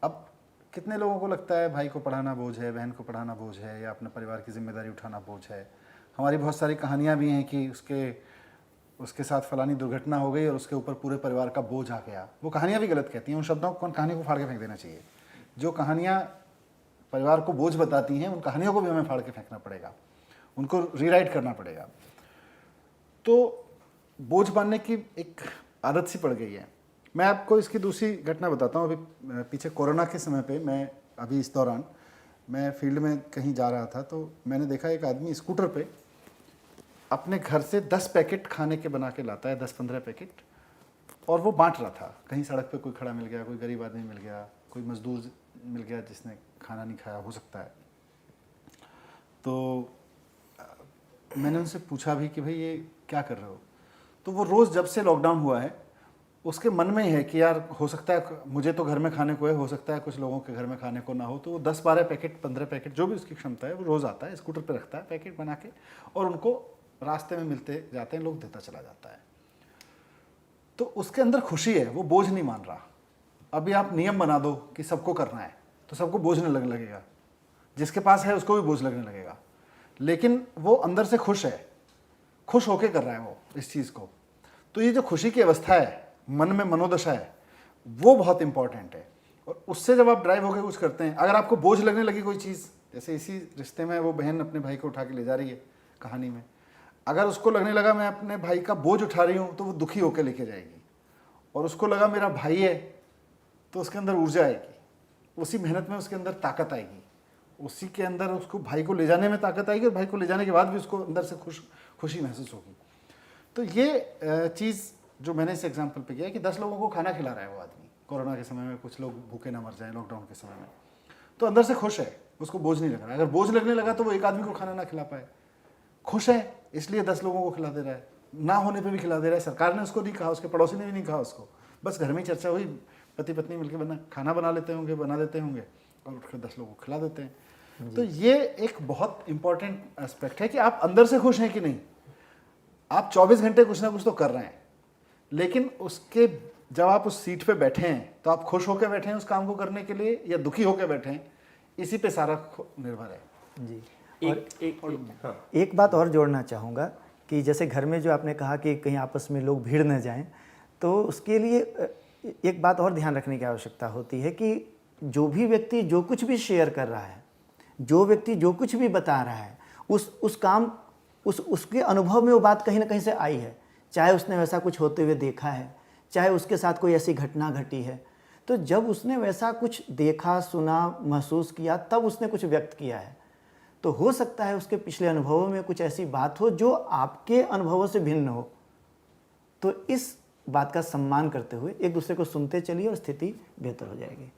Speaker 2: अब कितने लोगों को लगता है भाई को पढ़ाना बोझ है, बहन को पढ़ाना बोझ है, या अपने परिवार की जिम्मेदारी उठाना बोझ है। हमारी बहुत सारी कहानियाँ भी हैं कि उसके साथ फलानी दुर्घटना हो गई और उसके ऊपर पूरे परिवार का बोझ आ गया। वो कहानियाँ भी गलत कहती हैं, उन शब्दों को, कहानी को फाड़ के फेंक देना चाहिए। जो कहानियाँ परिवार को बोझ बताती हैं, उन कहानियों को भी हमें फाड़ के फेंकना पड़ेगा, उनको रीराइट करना पड़ेगा। तो बोझ बांधने की एक आदत सी पड़ गई है। मैं आपको इसकी दूसरी घटना बताता हूँ। अभी पीछे कोरोना के समय पे अभी इस दौरान मैं फील्ड में कहीं जा रहा था, तो मैंने देखा एक आदमी स्कूटर पे अपने घर से 10 पैकेट खाने के बना के लाता है, 10-15 पैकेट, और वो बांट रहा था। कहीं सड़क पे कोई खड़ा मिल गया, कोई गरीब आदमी मिल गया, कोई मजदूर मिल गया जिसने खाना नहीं खाया हो सकता है। तो मैंने उनसे पूछा भी कि भाई ये क्या कर रहे हो। तो वो रोज़ जब से लॉकडाउन हुआ है उसके मन में ही है कि यार हो सकता है मुझे तो घर में खाने को है, हो सकता है कुछ लोगों के घर में खाने को ना हो। तो वो 10-12 पैकेट, 15 पैकेट, जो भी उसकी क्षमता है, वो रोज़ आता है, स्कूटर पे रखता है पैकेट बना के, और उनको रास्ते में मिलते जाते हैं लोग देता चला जाता है। तो उसके अंदर खुशी है, वो बोझ नहीं मान रहा। अभी आप नियम बना दो कि सबको करना है तो सबको बोझ नहीं लगने लगेगा, जिसके पास है उसको भी बोझ लगने लगेगा, लेकिन वो अंदर से खुश है, खुश होके कर रहा है वो इस चीज़ को। तो ये जो खुशी की अवस्था है, मन में मनोदशा है, वो बहुत इंपॉर्टेंट है। और उससे जब आप ड्राइव होकर कुछ करते हैं, अगर आपको बोझ लगने लगी कोई चीज़, जैसे इसी रिश्ते में वो बहन अपने भाई को उठा के ले जा रही है कहानी में, अगर उसको लगने लगा मैं अपने भाई का बोझ उठा रही हूँ, तो वो दुखी होकर लेके जाएगी। और उसको लगा मेरा भाई है, तो उसके अंदर ऊर्जा आएगी, उसी मेहनत में उसके अंदर ताकत आएगी, उसी के अंदर उसको भाई को ले जाने में ताकत आएगी, और भाई को ले जाने के बाद भी उसको अंदर से खुशी महसूस होगी। तो ये चीज़ जो मैंने इस एग्जाम्पल पे किया है कि 10 लोगों को खाना खिला रहा है वो आदमी कोरोना के समय में, कुछ लोग भूखे ना मर जाएं लॉकडाउन के समय में, तो अंदर से खुश है, उसको बोझ नहीं लग रहा है। अगर बोझ लगने लगा तो वो एक आदमी को खाना ना खिला पाए, खुश है इसलिए 10 लोगों को खिला दे रहा है, ना होने पे भी खिला दे रहा है। सरकार ने उसको नहीं कहा, उसके पड़ोसी ने भी नहीं कहा उसको, बस घर में ही चर्चा हुई, पति पत्नी मिलकर खाना बना देते होंगे और फिर 10 लोगों को खिला देते हैं। तो ये एक बहुत इंपॉर्टेंट एस्पेक्ट है कि आप अंदर से खुश हैं कि नहीं। आप 24 घंटे कुछ ना कुछ तो कर रहे हैं, लेकिन उसके जब आप उस सीट पे बैठे हैं तो आप खुश होकर बैठे हैं उस काम को करने के लिए या दुखी होकर बैठे हैं, इसी पे सारा निर्भर है
Speaker 3: जी।
Speaker 4: एक
Speaker 3: बात और जोड़ना चाहूँगा कि जैसे घर में जो आपने कहा कि कहीं आपस में लोग भीड़ न जाएं, तो उसके लिए एक बात और ध्यान रखने की आवश्यकता होती है कि जो भी व्यक्ति जो कुछ भी शेयर कर रहा है, जो व्यक्ति जो कुछ भी बता रहा है, उसके अनुभव में वो बात कहीं ना कहीं से आई है, चाहे उसने वैसा कुछ होते हुए देखा है, चाहे उसके साथ कोई ऐसी घटना घटी है। तो जब उसने वैसा कुछ देखा, सुना, महसूस किया, तब उसने कुछ व्यक्त किया है। तो हो सकता है उसके पिछले अनुभवों में कुछ ऐसी बात हो जो आपके अनुभवों से भिन्न हो। तो इस बात का सम्मान करते हुए एक दूसरे को सुनते चलिए और स्थिति बेहतर हो जाएगी।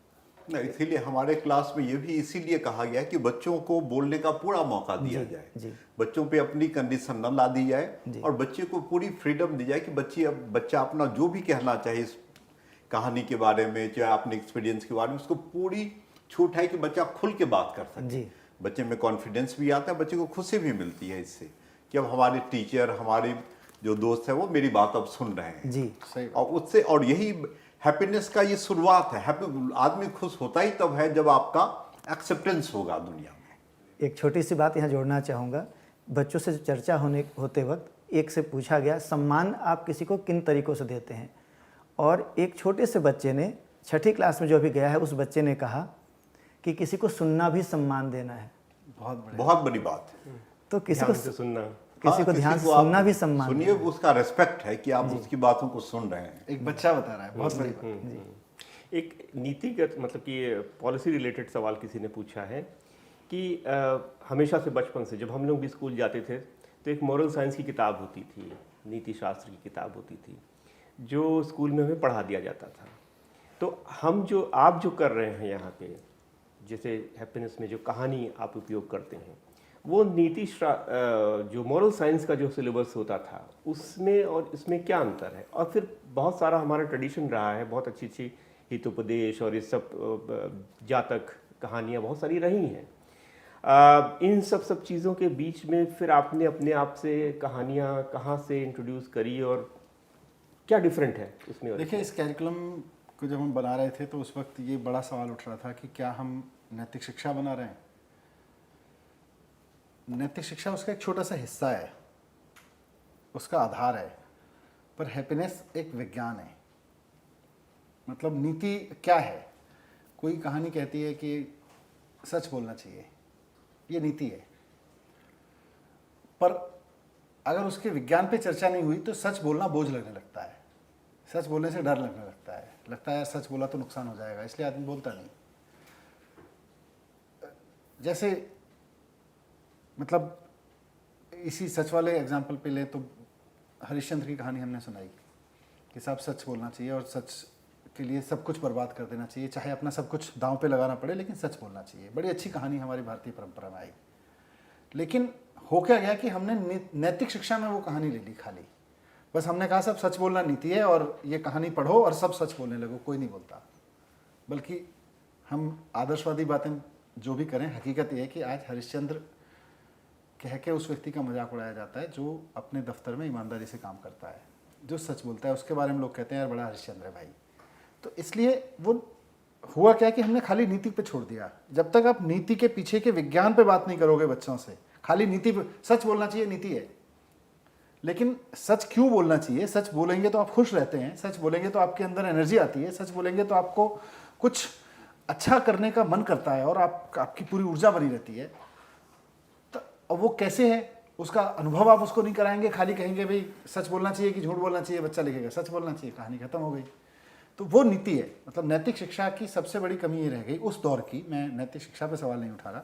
Speaker 1: नहीं, इसीलिए हमारे क्लास में ये भी इसीलिए कहा गया कि बच्चों को बोलने का पूरा मौका दिया जाए, बच्चों पे अपनी कंडीशन न ला दी जाए और बच्चे को पूरी फ्रीडम दी जाए कि बच्चा अपना जो भी कहना चाहे कहानी के बारे में, चाहे अपने एक्सपीरियंस के बारे में, उसको पूरी छूट है कि बच्चा खुल के बात कर सके।
Speaker 3: जी।
Speaker 1: बच्चे में कॉन्फिडेंस भी आता है, बच्चे को खुशी भी मिलती है इससे कि अब हमारे टीचर, हमारे जो दोस्त है वो मेरी बात अब सुन रहे हैं।
Speaker 3: जी
Speaker 2: सही
Speaker 1: और उससे, और यही हैप्पीनेस का ये शुरुआत है। आदमी खुश होता ही तब है जब आपका एक्सेप्टेंस होगा दुनिया में।
Speaker 3: एक छोटी सी बात यहाँ जोड़ना चाहूँगा। बच्चों से चर्चा होते वक्त एक से पूछा गया, सम्मान आप किसी को किन तरीक़ों से देते हैं? और एक छोटे से बच्चे ने, 6ठी क्लास में जो अभी गया है, उस बच्चे ने कहा कि किसी को सुनना भी सम्मान देना है।
Speaker 1: बहुत बड़ी बात है।
Speaker 3: तो किसी
Speaker 4: ध्यान
Speaker 3: को
Speaker 4: से सुनना।
Speaker 3: किसी को ध्यान से
Speaker 1: आप
Speaker 3: सुनना भी सम्मान
Speaker 1: सुनिए, उसका रेस्पेक्ट है कि आप उसकी बातों को सुन रहे हैं।
Speaker 2: एक बच्चा बता रहा है, बहुत बड़ी बात।
Speaker 4: एक नीतिगत, मतलब कि पॉलिसी रिलेटेड सवाल किसी ने पूछा है कि हमेशा से बचपन से जब हम लोग भी स्कूल जाते थे तो एक मॉरल साइंस की किताब होती थी, नीति शास्त्र की किताब होती थी, जो स्कूल में हमें पढ़ा दिया जाता था। तो आप जो कर रहे हैं यहाँ पे, जैसे हैप्पीनेस में जो कहानी आप उपयोग करते हैं, वो जो मॉरल साइंस का जो सिलेबस होता था उसमें और इसमें क्या अंतर है? और फिर बहुत सारा हमारा ट्रेडिशन रहा है, बहुत अच्छी अच्छी हितोपदेश और ये सब जातक कहानियाँ बहुत सारी रही हैं। इन सब चीज़ों के बीच में फिर आपने अपने आप से कहानियाँ कहाँ से इंट्रोड्यूस करी और क्या डिफरेंट है उसमें? और
Speaker 2: देखिए, इस कैरिकुलम को जब हम बना रहे थे तो उस वक्त ये बड़ा सवाल उठ रहा था कि क्या हम नैतिक शिक्षा बना रहे हैं? नैतिक शिक्षा उसका एक छोटा सा हिस्सा है, उसका आधार है, पर हैप्पीनेस एक विज्ञान है। मतलब नीति क्या है? कोई कहानी कहती है कि सच बोलना चाहिए, ये नीति है। पर अगर उसके विज्ञान पे चर्चा नहीं हुई तो सच बोलना बोझ लगने लगता है, सच बोलने से डर लगने लगता है यार सच बोला तो नुकसान हो जाएगा, इसलिए आदमी बोलता नहीं। जैसे मतलब इसी सच वाले एग्जाम्पल पे ले तो हरिश्चंद्र की कहानी हमने सुनाई कि साहब सच बोलना चाहिए और सच के लिए सब कुछ बर्बाद कर देना चाहिए, चाहे अपना सब कुछ दांव पे लगाना पड़े, लेकिन सच बोलना चाहिए। बड़ी अच्छी कहानी हमारी भारतीय परंपरा में आई। लेकिन हो क्या गया कि हमने नैतिक शिक्षा में वो कहानी ले ली खाली। बस हमने कहा सब सच बोलना नीति है और ये कहानी पढ़ो और सब सच बोलने लगो, कोई नहीं बोलता। बल्कि हम आदर्शवादी बातें जो भी करें, हकीकत ये है कि आज हरिश्चंद्र कह के उस व्यक्ति का मजाक उड़ाया जाता है जो अपने दफ्तर में ईमानदारी से काम करता है, जो सच बोलता है, उसके बारे में लोग कहते हैं यार बड़ा हरिश्चंद्र है भाई। तो इसलिए वो हुआ क्या कि हमने खाली नीति पे छोड़ दिया। जब तक आप नीति के पीछे के विज्ञान पे बात नहीं करोगे बच्चों से, खाली नीति पे, सच बोलना चाहिए नीति है, लेकिन सच क्यों बोलना चाहिए? सच बोलेंगे तो आप खुश रहते हैं, सच बोलेंगे तो आपके अंदर एनर्जी आती है, सच बोलेंगे तो आपको कुछ अच्छा करने का मन करता है और आपकी पूरी ऊर्जा बनी रहती है। और वो कैसे है उसका अनुभव आप उसको नहीं कराएंगे, खाली कहेंगे भाई सच बोलना चाहिए कि झूठ बोलना चाहिए, बच्चा लिखेगा सच बोलना चाहिए, कहानी खत्म हो गई। तो वो नीति है। मतलब नैतिक शिक्षा की सबसे बड़ी कमी ये रह गई उस दौर की। मैं नैतिक शिक्षा पे सवाल नहीं उठा रहा।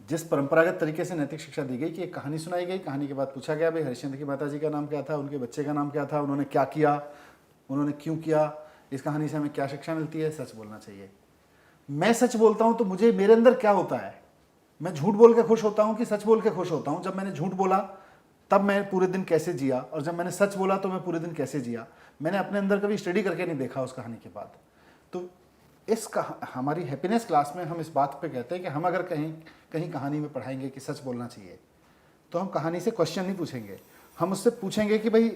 Speaker 2: जिस परंपरागत तरीके से नैतिक शिक्षा दी गई कि एक कहानी सुनाई गई, कहानी के बाद पूछा गया भाई हरिश्चंद्र की माताजी का नाम क्या था, उनके बच्चे का नाम क्या था, उन्होंने क्या किया, उन्होंने क्यों किया, इस कहानी से हमें क्या शिक्षा मिलती है? सच बोलना चाहिए। मैं सच बोलता हूँ तो मुझे मेरे अंदर क्या होता है? मैं झूठ बोल के खुश होता हूँ कि सच बोल के खुश होता हूँ? जब मैंने झूठ बोला तब मैं पूरे दिन कैसे जिया, और जब मैंने सच बोला तो मैं पूरे दिन कैसे जिया? मैंने अपने अंदर कभी स्टडी करके नहीं देखा उस कहानी के बाद। तो हमारी हैप्पीनेस क्लास में हम इस बात पे कहते हैं कि हम अगर कहीं कहानी में पढ़ाएंगे कि सच बोलना चाहिए, तो हम कहानी से क्वेश्चन नहीं पूछेंगे, हम उससे पूछेंगे कि भाई,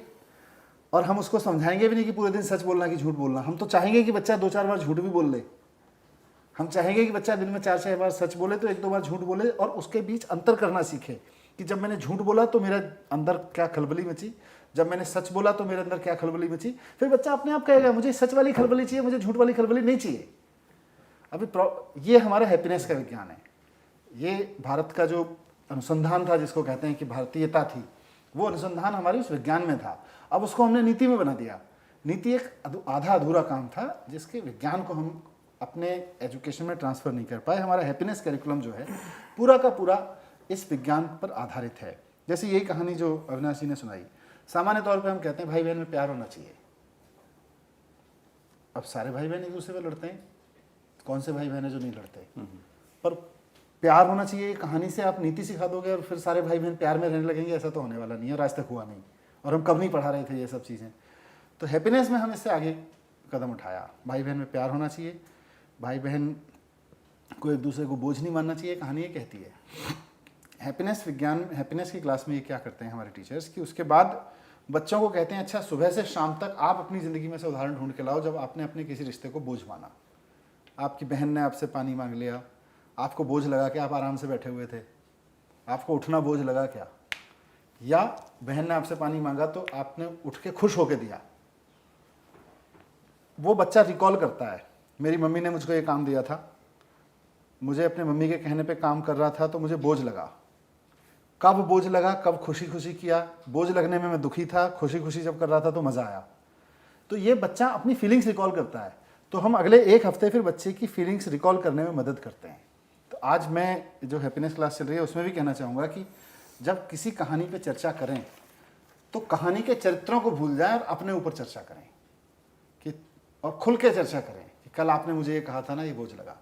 Speaker 2: और हम उसको समझाएंगे भी नहीं कि पूरे दिन सच बोलना कि झूठ बोलना। हम तो चाहेंगे कि बच्चा 2-4 बार झूठ भी बोल ले, हम चाहेंगे कि बच्चा दिन में 4-6 बार सच बोले तो 1-2 बार झूठ बोले, और उसके बीच अंतर करना सीखे कि जब मैंने झूठ बोला तो मेरे अंदर क्या खलबली मची, जब मैंने सच बोला तो मेरे अंदर क्या खलबली मची। फिर बच्चा अपने आप कहेगा मुझे सच वाली खलबली चाहिए, मुझे झूठ वाली खलबली नहीं चाहिए। अभी ये हमारा हैप्पीनेस का विज्ञान है। ये भारत का जो अनुसंधान था, जिसको कहते हैं कि भारतीयता थी, वो अनुसंधान हमारे उस विज्ञान में था। अब उसको हमने नीति में बना दिया। नीति एक आधा अधूरा काम था जिसके विज्ञान को हम अपने एजुकेशन में ट्रांसफ़र नहीं कर पाए। हमारा हैप्पीनेस करिकुलम जो है पूरा का पूरा इस विज्ञान पर आधारित है। जैसे यही कहानी जो अविनाश जी ने सुनाई, सामान्य तौर पे हम कहते हैं भाई बहन में प्यार होना चाहिए। अब सारे भाई बहन एक दूसरे पे लड़ते हैं, कौन से भाई बहन है जो नहीं लड़ते? पर प्यार होना चाहिए कहानी से आप नीति सिखा दोगे और फिर सारे भाई बहन प्यार में रहने लगेंगे, ऐसा तो होने वाला नहीं है और आज तक हुआ नहीं, और हम कब नहीं पढ़ा रहे थे ये सब चीज़ें। तो हैप्पीनेस में हम इससे आगे कदम उठाया। भाई बहन में प्यार होना चाहिए, भाई बहन को एक दूसरे को बोझ नहीं मानना चाहिए। कहानी ये कहती है हैप्पीनेस की क्लास में ये क्या करते हैं हमारे टीचर्स कि उसके बाद बच्चों को कहते हैं अच्छा सुबह से शाम तक आप अपनी ज़िंदगी में से उदाहरण ढूंढ के लाओ जब आपने अपने किसी रिश्ते को बोझ माना। आपकी बहन ने आपसे पानी मांग लिया, आपको बोझ लगा कि आप आराम से बैठे हुए थे, आपको उठना बोझ लगा क्या, या बहन ने आपसे पानी मांगा तो आपने उठ के खुश होके दिया। वो बच्चा रिकॉल करता है मेरी मम्मी ने मुझको ये काम दिया था, मुझे अपने मम्मी के कहने पे काम कर रहा था तो मुझे बोझ लगा। कब बोझ लगा, कब खुशी खुशी किया, बोझ लगने में मैं दुखी था, खुशी खुशी जब कर रहा था तो मज़ा आया। तो ये बच्चा अपनी फीलिंग्स रिकॉल करता है। तो हम अगले एक हफ्ते फिर बच्चे की फीलिंग्स रिकॉल करने में मदद करते हैं। तो आज मैं जो हैप्पीनेस क्लास चल रही है उसमें भी कहना चाहूँगा कि जब किसी कहानी पे चर्चा करें तो कहानी के चरित्रों को भूल जाएं और अपने ऊपर चर्चा करें कि और खुल के चर्चा करें कि कल आपने मुझे ये कहा था ना, ये बोझ लगा,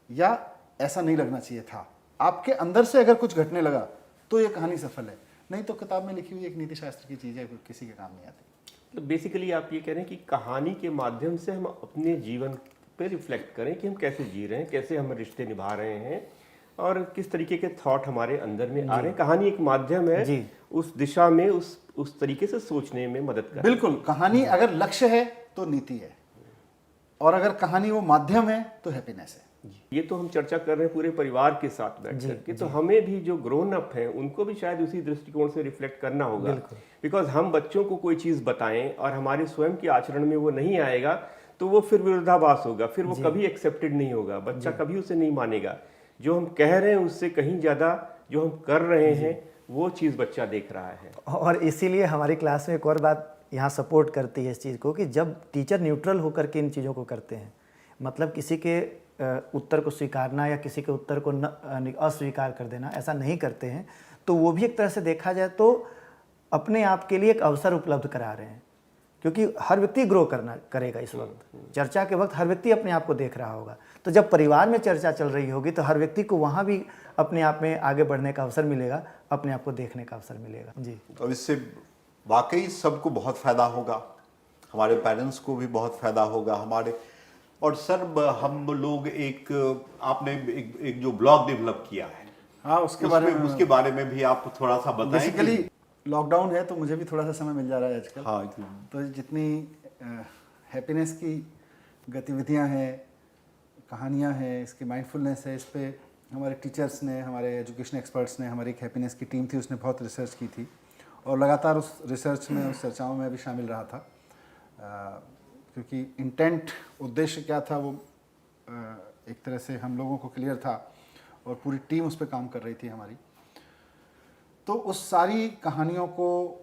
Speaker 2: या ऐसा नहीं लगना चाहिए था। आपके अंदर से अगर कुछ घटने लगा तो ये कहानी सफल है, नहीं तो किताब में लिखी हुई एक नीति शास्त्र की चीज़ है, किसी के काम नहीं आती।
Speaker 4: तो बेसिकली आप ये कह रहे हैं कि कहानी के माध्यम से हम अपने जीवन पे रिफ्लेक्ट करें कि हम कैसे जी रहे हैं, कैसे हम रिश्ते निभा रहे हैं और किस तरीके के थॉट हमारे अंदर में आ रहे हैं। कहानी एक माध्यम है
Speaker 3: जी।
Speaker 4: उस दिशा में उस तरीके से सोचने में मदद कर।
Speaker 2: बिल्कुल, कहानी अगर लक्ष्य है तो नीति है, और अगर कहानी वो माध्यम है तो हैप्पीनेस है।
Speaker 4: ये तो हम चर्चा कर रहे हैं पूरे परिवार के साथ बैठ करके, तो हमें भी जो ग्रोन अप हैं उनको भी शायद उसी दृष्टिकोण से रिफ्लेक्ट करना होगा। बिकॉज हम बच्चों को कोई चीज़ बताएं और हमारे स्वयं के आचरण में वो नहीं आएगा तो वो फिर विरोधाभास होगा, फिर वो कभी एक्सेप्टेड नहीं होगा, बच्चा कभी उसे नहीं मानेगा। जो हम कह रहे हैं उससे कहीं ज़्यादा जो हम कर रहे हैं वो चीज़ बच्चा देख रहा है।
Speaker 3: और इसीलिए हमारी क्लास में एक और बात यहाँ सपोर्ट करती है इस चीज़ को कि जब टीचर न्यूट्रल होकर के इन चीज़ों को करते हैं, मतलब किसी के उत्तर को स्वीकारना या किसी के उत्तर को अस्वीकार कर देना, ऐसा नहीं करते हैं, तो वो भी एक तरह से देखा जाए तो अपने आप के लिए एक अवसर उपलब्ध करा रहे हैं, क्योंकि हर व्यक्ति ग्रो करेगा इस वक्त। चर्चा के वक्त हर व्यक्ति अपने आप को देख रहा होगा, तो जब परिवार में चर्चा चल रही होगी तो हर व्यक्ति को वहाँ भी अपने आप में आगे बढ़ने का अवसर मिलेगा, अपने आप को देखने का अवसर मिलेगा। जी,
Speaker 1: तो इससे वाकई सबको बहुत फ़ायदा होगा, हमारे पेरेंट्स को भी बहुत फ़ायदा होगा हमारे। और सर हम लोग आपने एक जो ब्लॉग डेवलप किया है,
Speaker 2: हाँ, उसके बारे में
Speaker 1: भी आप थोड़ा सा बताएं।
Speaker 2: बेसिकली लॉकडाउन है तो मुझे भी थोड़ा सा समय मिल जा रहा है आजकल।
Speaker 1: हाँ,
Speaker 2: तो जितनी हैप्पीनेस की गतिविधियां हैं, कहानियां हैं, इसकी माइंडफुलनेस है, इस पे हमारे टीचर्स ने, हमारे एजुकेशन एक्सपर्ट्स ने, हमारी एक हैप्पीनेस की टीम थी, उसने बहुत रिसर्च की थी और लगातार उस रिसर्च में, उस चर्चाओं में भी शामिल रहा था। क्योंकि इंटेंट, उद्देश्य क्या था वो एक तरह से हम लोगों को क्लियर था और पूरी टीम उस पर काम कर रही थी हमारी। तो उस सारी कहानियों को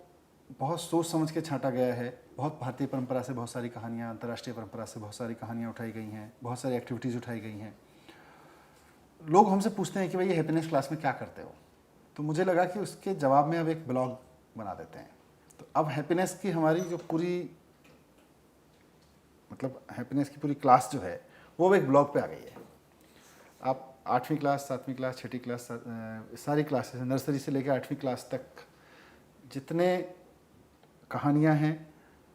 Speaker 2: बहुत सोच समझ के छांटा गया है। बहुत भारतीय परंपरा से बहुत सारी कहानियाँ, अंतर्राष्ट्रीय परंपरा से बहुत सारी कहानियाँ उठाई गई हैं, बहुत सारी एक्टिविटीज़ उठाई गई हैं। लोग हमसे पूछते हैं कि भाई ये हैप्पीनेस क्लास में क्या करते हो, तो मुझे लगा कि उसके जवाब में अब एक ब्लॉग बना देते हैं। तो अब हैप्पीनेस की हमारी जो पूरी हैप्पीनेस की पूरी क्लास जो है वो अब एक ब्लॉग पे आ गई है। आप 8वीं क्लास, 7वीं क्लास, 6ठी क्लास, सारी क्लासेस, नर्सरी से लेकर 8वीं क्लास तक जितने कहानियाँ हैं,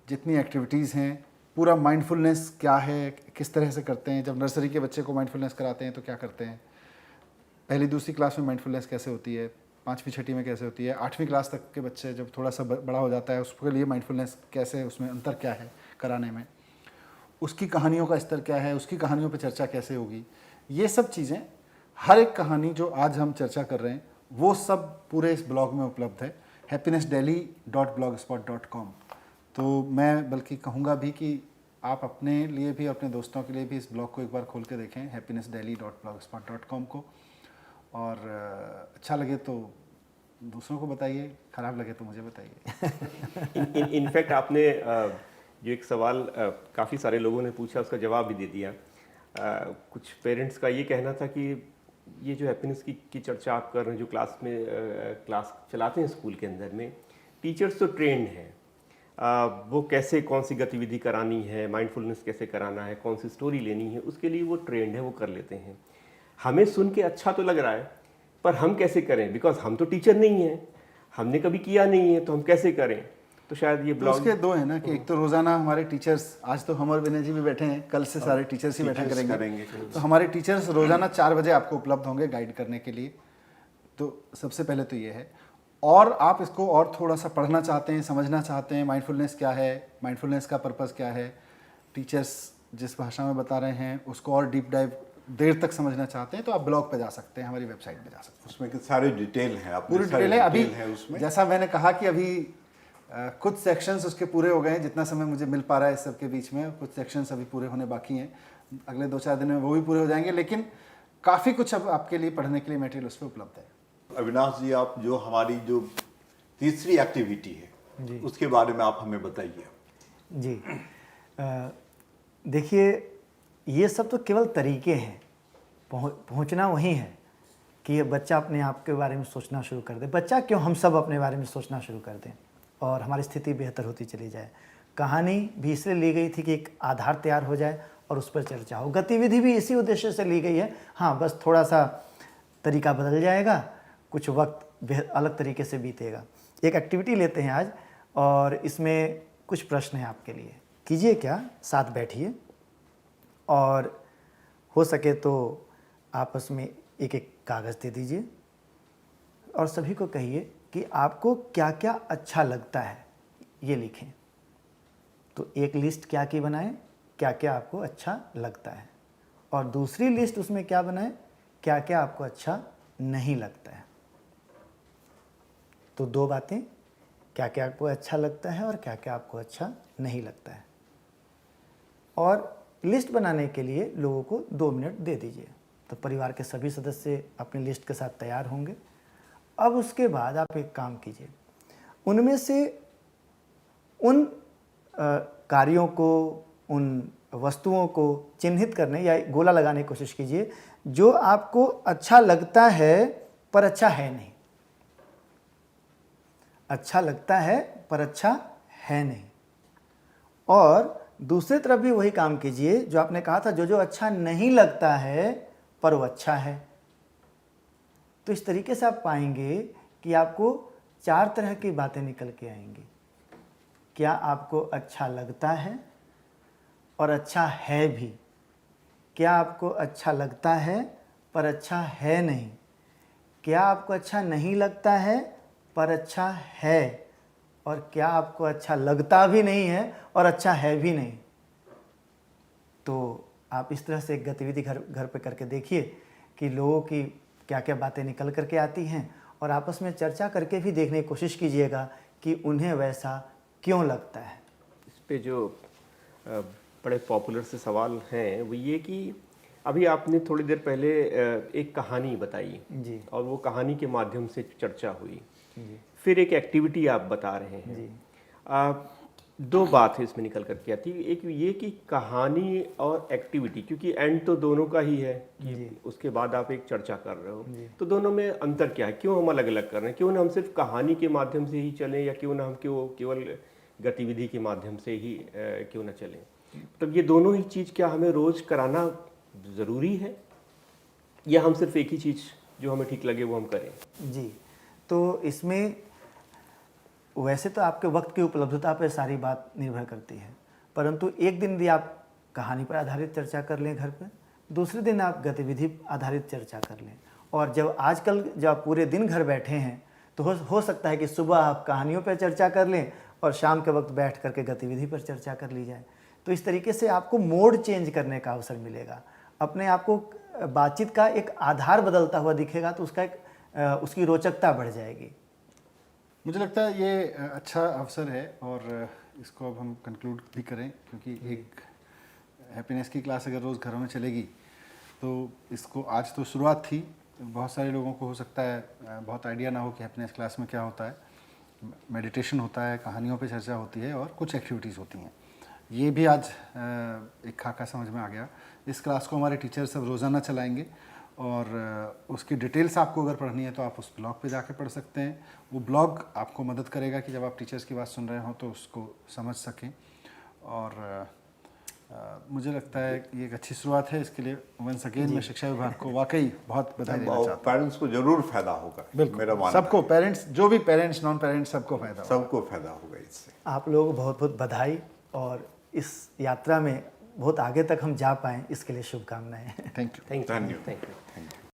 Speaker 2: जितनी एक्टिविटीज़ हैं, पूरा माइंडफुलनेस क्या है, किस तरह से करते हैं। जब नर्सरी के बच्चे को माइंडफुलनेस कराते हैं तो क्या करते हैं, पहली दूसरी क्लास में माइंडफुलनेस कैसे होती है, 5वीं 6ठी में कैसे होती है, 8वीं क्लास तक के बच्चे जब थोड़ा सा बड़ा हो जाता है उसके लिए माइंडफुलनेस कैसे, उसमें अंतर क्या है कराने में, उसकी कहानियों का स्तर क्या है, उसकी कहानियों पर चर्चा कैसे होगी। ये सब चीज़ें, हर एक कहानी जो आज हम चर्चा कर रहे हैं वो सब पूरे इस ब्लॉग में उपलब्ध है, happinessdaily.blogspot.com। तो मैं बल्कि कहूँगा भी कि आप अपने लिए भी, अपने दोस्तों के लिए भी इस ब्लॉग को एक बार खोल के देखें, happinessdaily.blogspot.com को। और अच्छा लगे तो दूसरों को बताइए, ख़राब लगे तो मुझे बताइए।
Speaker 4: इनफैक्ट आपने जो एक सवाल काफ़ी सारे लोगों ने पूछा उसका जवाब भी दे दिया। कुछ पेरेंट्स का ये कहना था कि ये जो हैप्पीनेस की चर्चा आप कर रहे हैं, जो क्लास चलाते हैं स्कूल के अंदर में, टीचर्स तो ट्रेंड हैं, वो कैसे कौन सी गतिविधि करानी है, माइंडफुलनेस कैसे कराना है, कौन सी स्टोरी लेनी है, उसके लिए वो ट्रेंड है, वो कर लेते हैं। हमें सुन के अच्छा तो लग रहा है, पर हम कैसे करें, बिकॉज हम तो टीचर नहीं हैं, हमने कभी किया नहीं है, तो हम कैसे करें। तो शायद ये
Speaker 2: तो
Speaker 4: ब्लॉग
Speaker 2: उसके दो है ना कि एक तो रोजाना हमारे टीचर्स, आज तो हम और विनय जी भी बैठे हैं, कल से सारे टीचर्स ही बैठा
Speaker 1: टीचर्स
Speaker 2: करेंगे।
Speaker 1: करेंगे।
Speaker 2: तो हमारे टीचर्स रोजाना 4 बजे आपको उपलब्ध होंगे गाइड करने के लिए। तो सबसे पहले तो ये है। और आप इसको और थोड़ा सा पढ़ना चाहते हैं, समझना चाहते हैं, माइंडफुलनेस क्या है, माइंडफुलनेस का पर्पस क्या है, टीचर्स जिस भाषा में बता रहे हैं उसको और डीप डाइव देर तक समझना चाहते हैं, तो आप ब्लॉग पे जा सकते हैं, हमारी वेबसाइट पे जा सकते हैं।
Speaker 1: उसमें की सारी डिटेल है, अपनी
Speaker 2: पूरी
Speaker 1: सारी
Speaker 2: डिटेल है। अभी
Speaker 1: है उसमें।
Speaker 2: जैसा मैंने कहा कि अभी कुछ सेक्शंस उसके पूरे हो गए हैं, जितना समय मुझे मिल पा रहा है इस सब के बीच में, कुछ सेक्शंस अभी पूरे होने बाकी हैं, अगले 2-4 दिन में वो भी पूरे हो जाएंगे। लेकिन काफ़ी कुछ अब आपके लिए पढ़ने के लिए मटेरियल उस पर उपलब्ध है।
Speaker 1: अविनाश जी, आप जो हमारी जो तीसरी एक्टिविटी है उसके बारे में आप हमें बताइए।
Speaker 3: जी देखिए, ये सब तो केवल तरीके हैं, पहुंचना वही है कि ये बच्चा अपने आप के बारे में सोचना शुरू कर दे। बच्चा क्यों, हम सब अपने बारे में सोचना शुरू कर दें और हमारी स्थिति बेहतर होती चली जाए। कहानी भी इसलिए ली गई थी कि एक आधार तैयार हो जाए और उस पर चर्चा हो। गतिविधि भी इसी उद्देश्य से ली गई है। हाँ, बस थोड़ा सा तरीका बदल जाएगा, कुछ वक्त अलग तरीके से बीतेगा। एक एक्टिविटी लेते हैं आज, और इसमें कुछ प्रश्न हैं आपके लिए। कीजिए क्या, साथ बैठिए और हो सके तो आपस में एक एक कागज़ दे दीजिए और सभी को कहिए कि आपको क्या क्या अच्छा लगता है, ये लिखें। तो एक लिस्ट क्या की बनाएं, क्या क्या आपको अच्छा लगता है, और दूसरी लिस्ट उसमें क्या बनाएं, क्या क्या आपको अच्छा नहीं लगता है। तो 2 बातें, क्या क्या आपको अच्छा लगता है और क्या क्या आपको अच्छा नहीं लगता है। और लिस्ट बनाने के लिए लोगों को 2 मिनट दे दीजिए। तो परिवार के सभी सदस्य अपनी लिस्ट के साथ तैयार होंगे। अब उसके बाद आप एक काम कीजिए, उनमें से उन कार्यों को, उन वस्तुओं को चिन्हित करने या गोला लगाने की कोशिश कीजिए जो आपको अच्छा लगता है पर अच्छा है नहीं। अच्छा लगता है पर अच्छा है नहीं। और दूसरी तरफ भी वही काम कीजिए जो आपने कहा था, जो जो अच्छा नहीं लगता है पर वो अच्छा है। तो इस तरीके से आप पाएंगे कि आपको 4 तरह की बातें निकल के आएंगी। क्या आपको अच्छा लगता है और अच्छा है भी, क्या आपको अच्छा लगता है पर अच्छा है नहीं, क्या आपको अच्छा नहीं लगता है पर अच्छा है, और क्या आपको अच्छा लगता भी नहीं है और अच्छा है भी नहीं। तो आप इस तरह से एक गतिविधि घर पे करके देखिए कि लोगों की क्या क्या बातें निकल करके आती हैं, और आपस में चर्चा करके भी देखने की कोशिश कीजिएगा कि उन्हें वैसा क्यों लगता है।
Speaker 4: इस पे जो बड़े पॉपुलर से सवाल हैं वो ये कि अभी आपने थोड़ी देर पहले एक कहानी बताई
Speaker 3: जी,
Speaker 4: और वो कहानी के माध्यम से चर्चा हुई। फिर एक एक्टिविटी आप बता रहे हैं। 2 बात है इसमें निकल करके आती है। एक ये कि कहानी और एक्टिविटी, क्योंकि एंड तो दोनों का ही है कि उसके बाद आप एक चर्चा कर रहे हो, तो दोनों में अंतर क्या है, क्यों हम अलग अलग कर रहे हैं? क्यों ना हम सिर्फ कहानी के माध्यम से ही चलें, या क्यों ना हम केवल गतिविधि के माध्यम से ही क्यों ना चलें? तो ये दोनों ही चीज़ क्या हमें रोज कराना ज़रूरी है, या हम सिर्फ एक ही चीज़ जो हमें ठीक लगे वो हम करें?
Speaker 3: जी, तो इसमें वैसे तो आपके वक्त की उपलब्धता पर सारी बात निर्भर करती है, परंतु एक दिन भी आप कहानी पर आधारित चर्चा कर लें घर पर, दूसरे दिन आप गतिविधि आधारित चर्चा कर लें। और जब आजकल जब आप पूरे दिन घर बैठे हैं तो हो सकता है कि सुबह आप कहानियों पर चर्चा कर लें और शाम के वक्त बैठ करके गतिविधि पर चर्चा कर ली जाए। तो इस तरीके से आपको मोड चेंज करने का अवसर मिलेगा, अपने आप को बातचीत का एक आधार बदलता हुआ दिखेगा, तो उसकी रोचकता बढ़ जाएगी।
Speaker 2: मुझे लगता है ये अच्छा अवसर है और इसको अब हम कंक्लूड भी करें, क्योंकि एक हैप्पीनेस की क्लास अगर रोज़ घरों में चलेगी तो इसको, आज तो शुरुआत थी, बहुत सारे लोगों को हो सकता है बहुत आइडिया ना हो कि हैप्पीनेस क्लास में क्या होता है। मेडिटेशन होता है, कहानियों पे चर्चा होती है और कुछ एक्टिविटीज़ होती हैं। ये भी आज एक खाका समझ में आ गया। इस क्लास को हमारे टीचर सब रोज़ाना चलाएंगे और उसकी डिटेल्स आपको अगर पढ़नी है तो आप उस ब्लॉग पे जाके पढ़ सकते हैं। वो ब्लॉग आपको मदद करेगा कि जब आप टीचर्स की बात सुन रहे हो तो उसको समझ सकें। और मुझे लगता है कि ये एक अच्छी शुरुआत है। इसके लिए वंस अगेन मैं शिक्षा विभाग को वाकई बहुत बधाई देना चाहता हूँ।
Speaker 1: पेरेंट्स को जरूर फायदा होगा,
Speaker 2: बिल्कुल,
Speaker 1: मेरा मानना
Speaker 2: सबको, पेरेंट्स, जो भी पेरेंट्स, नॉन पेरेंट्स, सबको फायदा होगा।
Speaker 1: सबको फायदा होगा इससे।
Speaker 3: आप लोगों को बहुत बहुत बधाई, और इस यात्रा में बहुत आगे तक हम जा पाएँ इसके लिए शुभकामनाएं।
Speaker 2: Thank you.
Speaker 4: थैंक
Speaker 1: धन्यवाद।
Speaker 4: यू।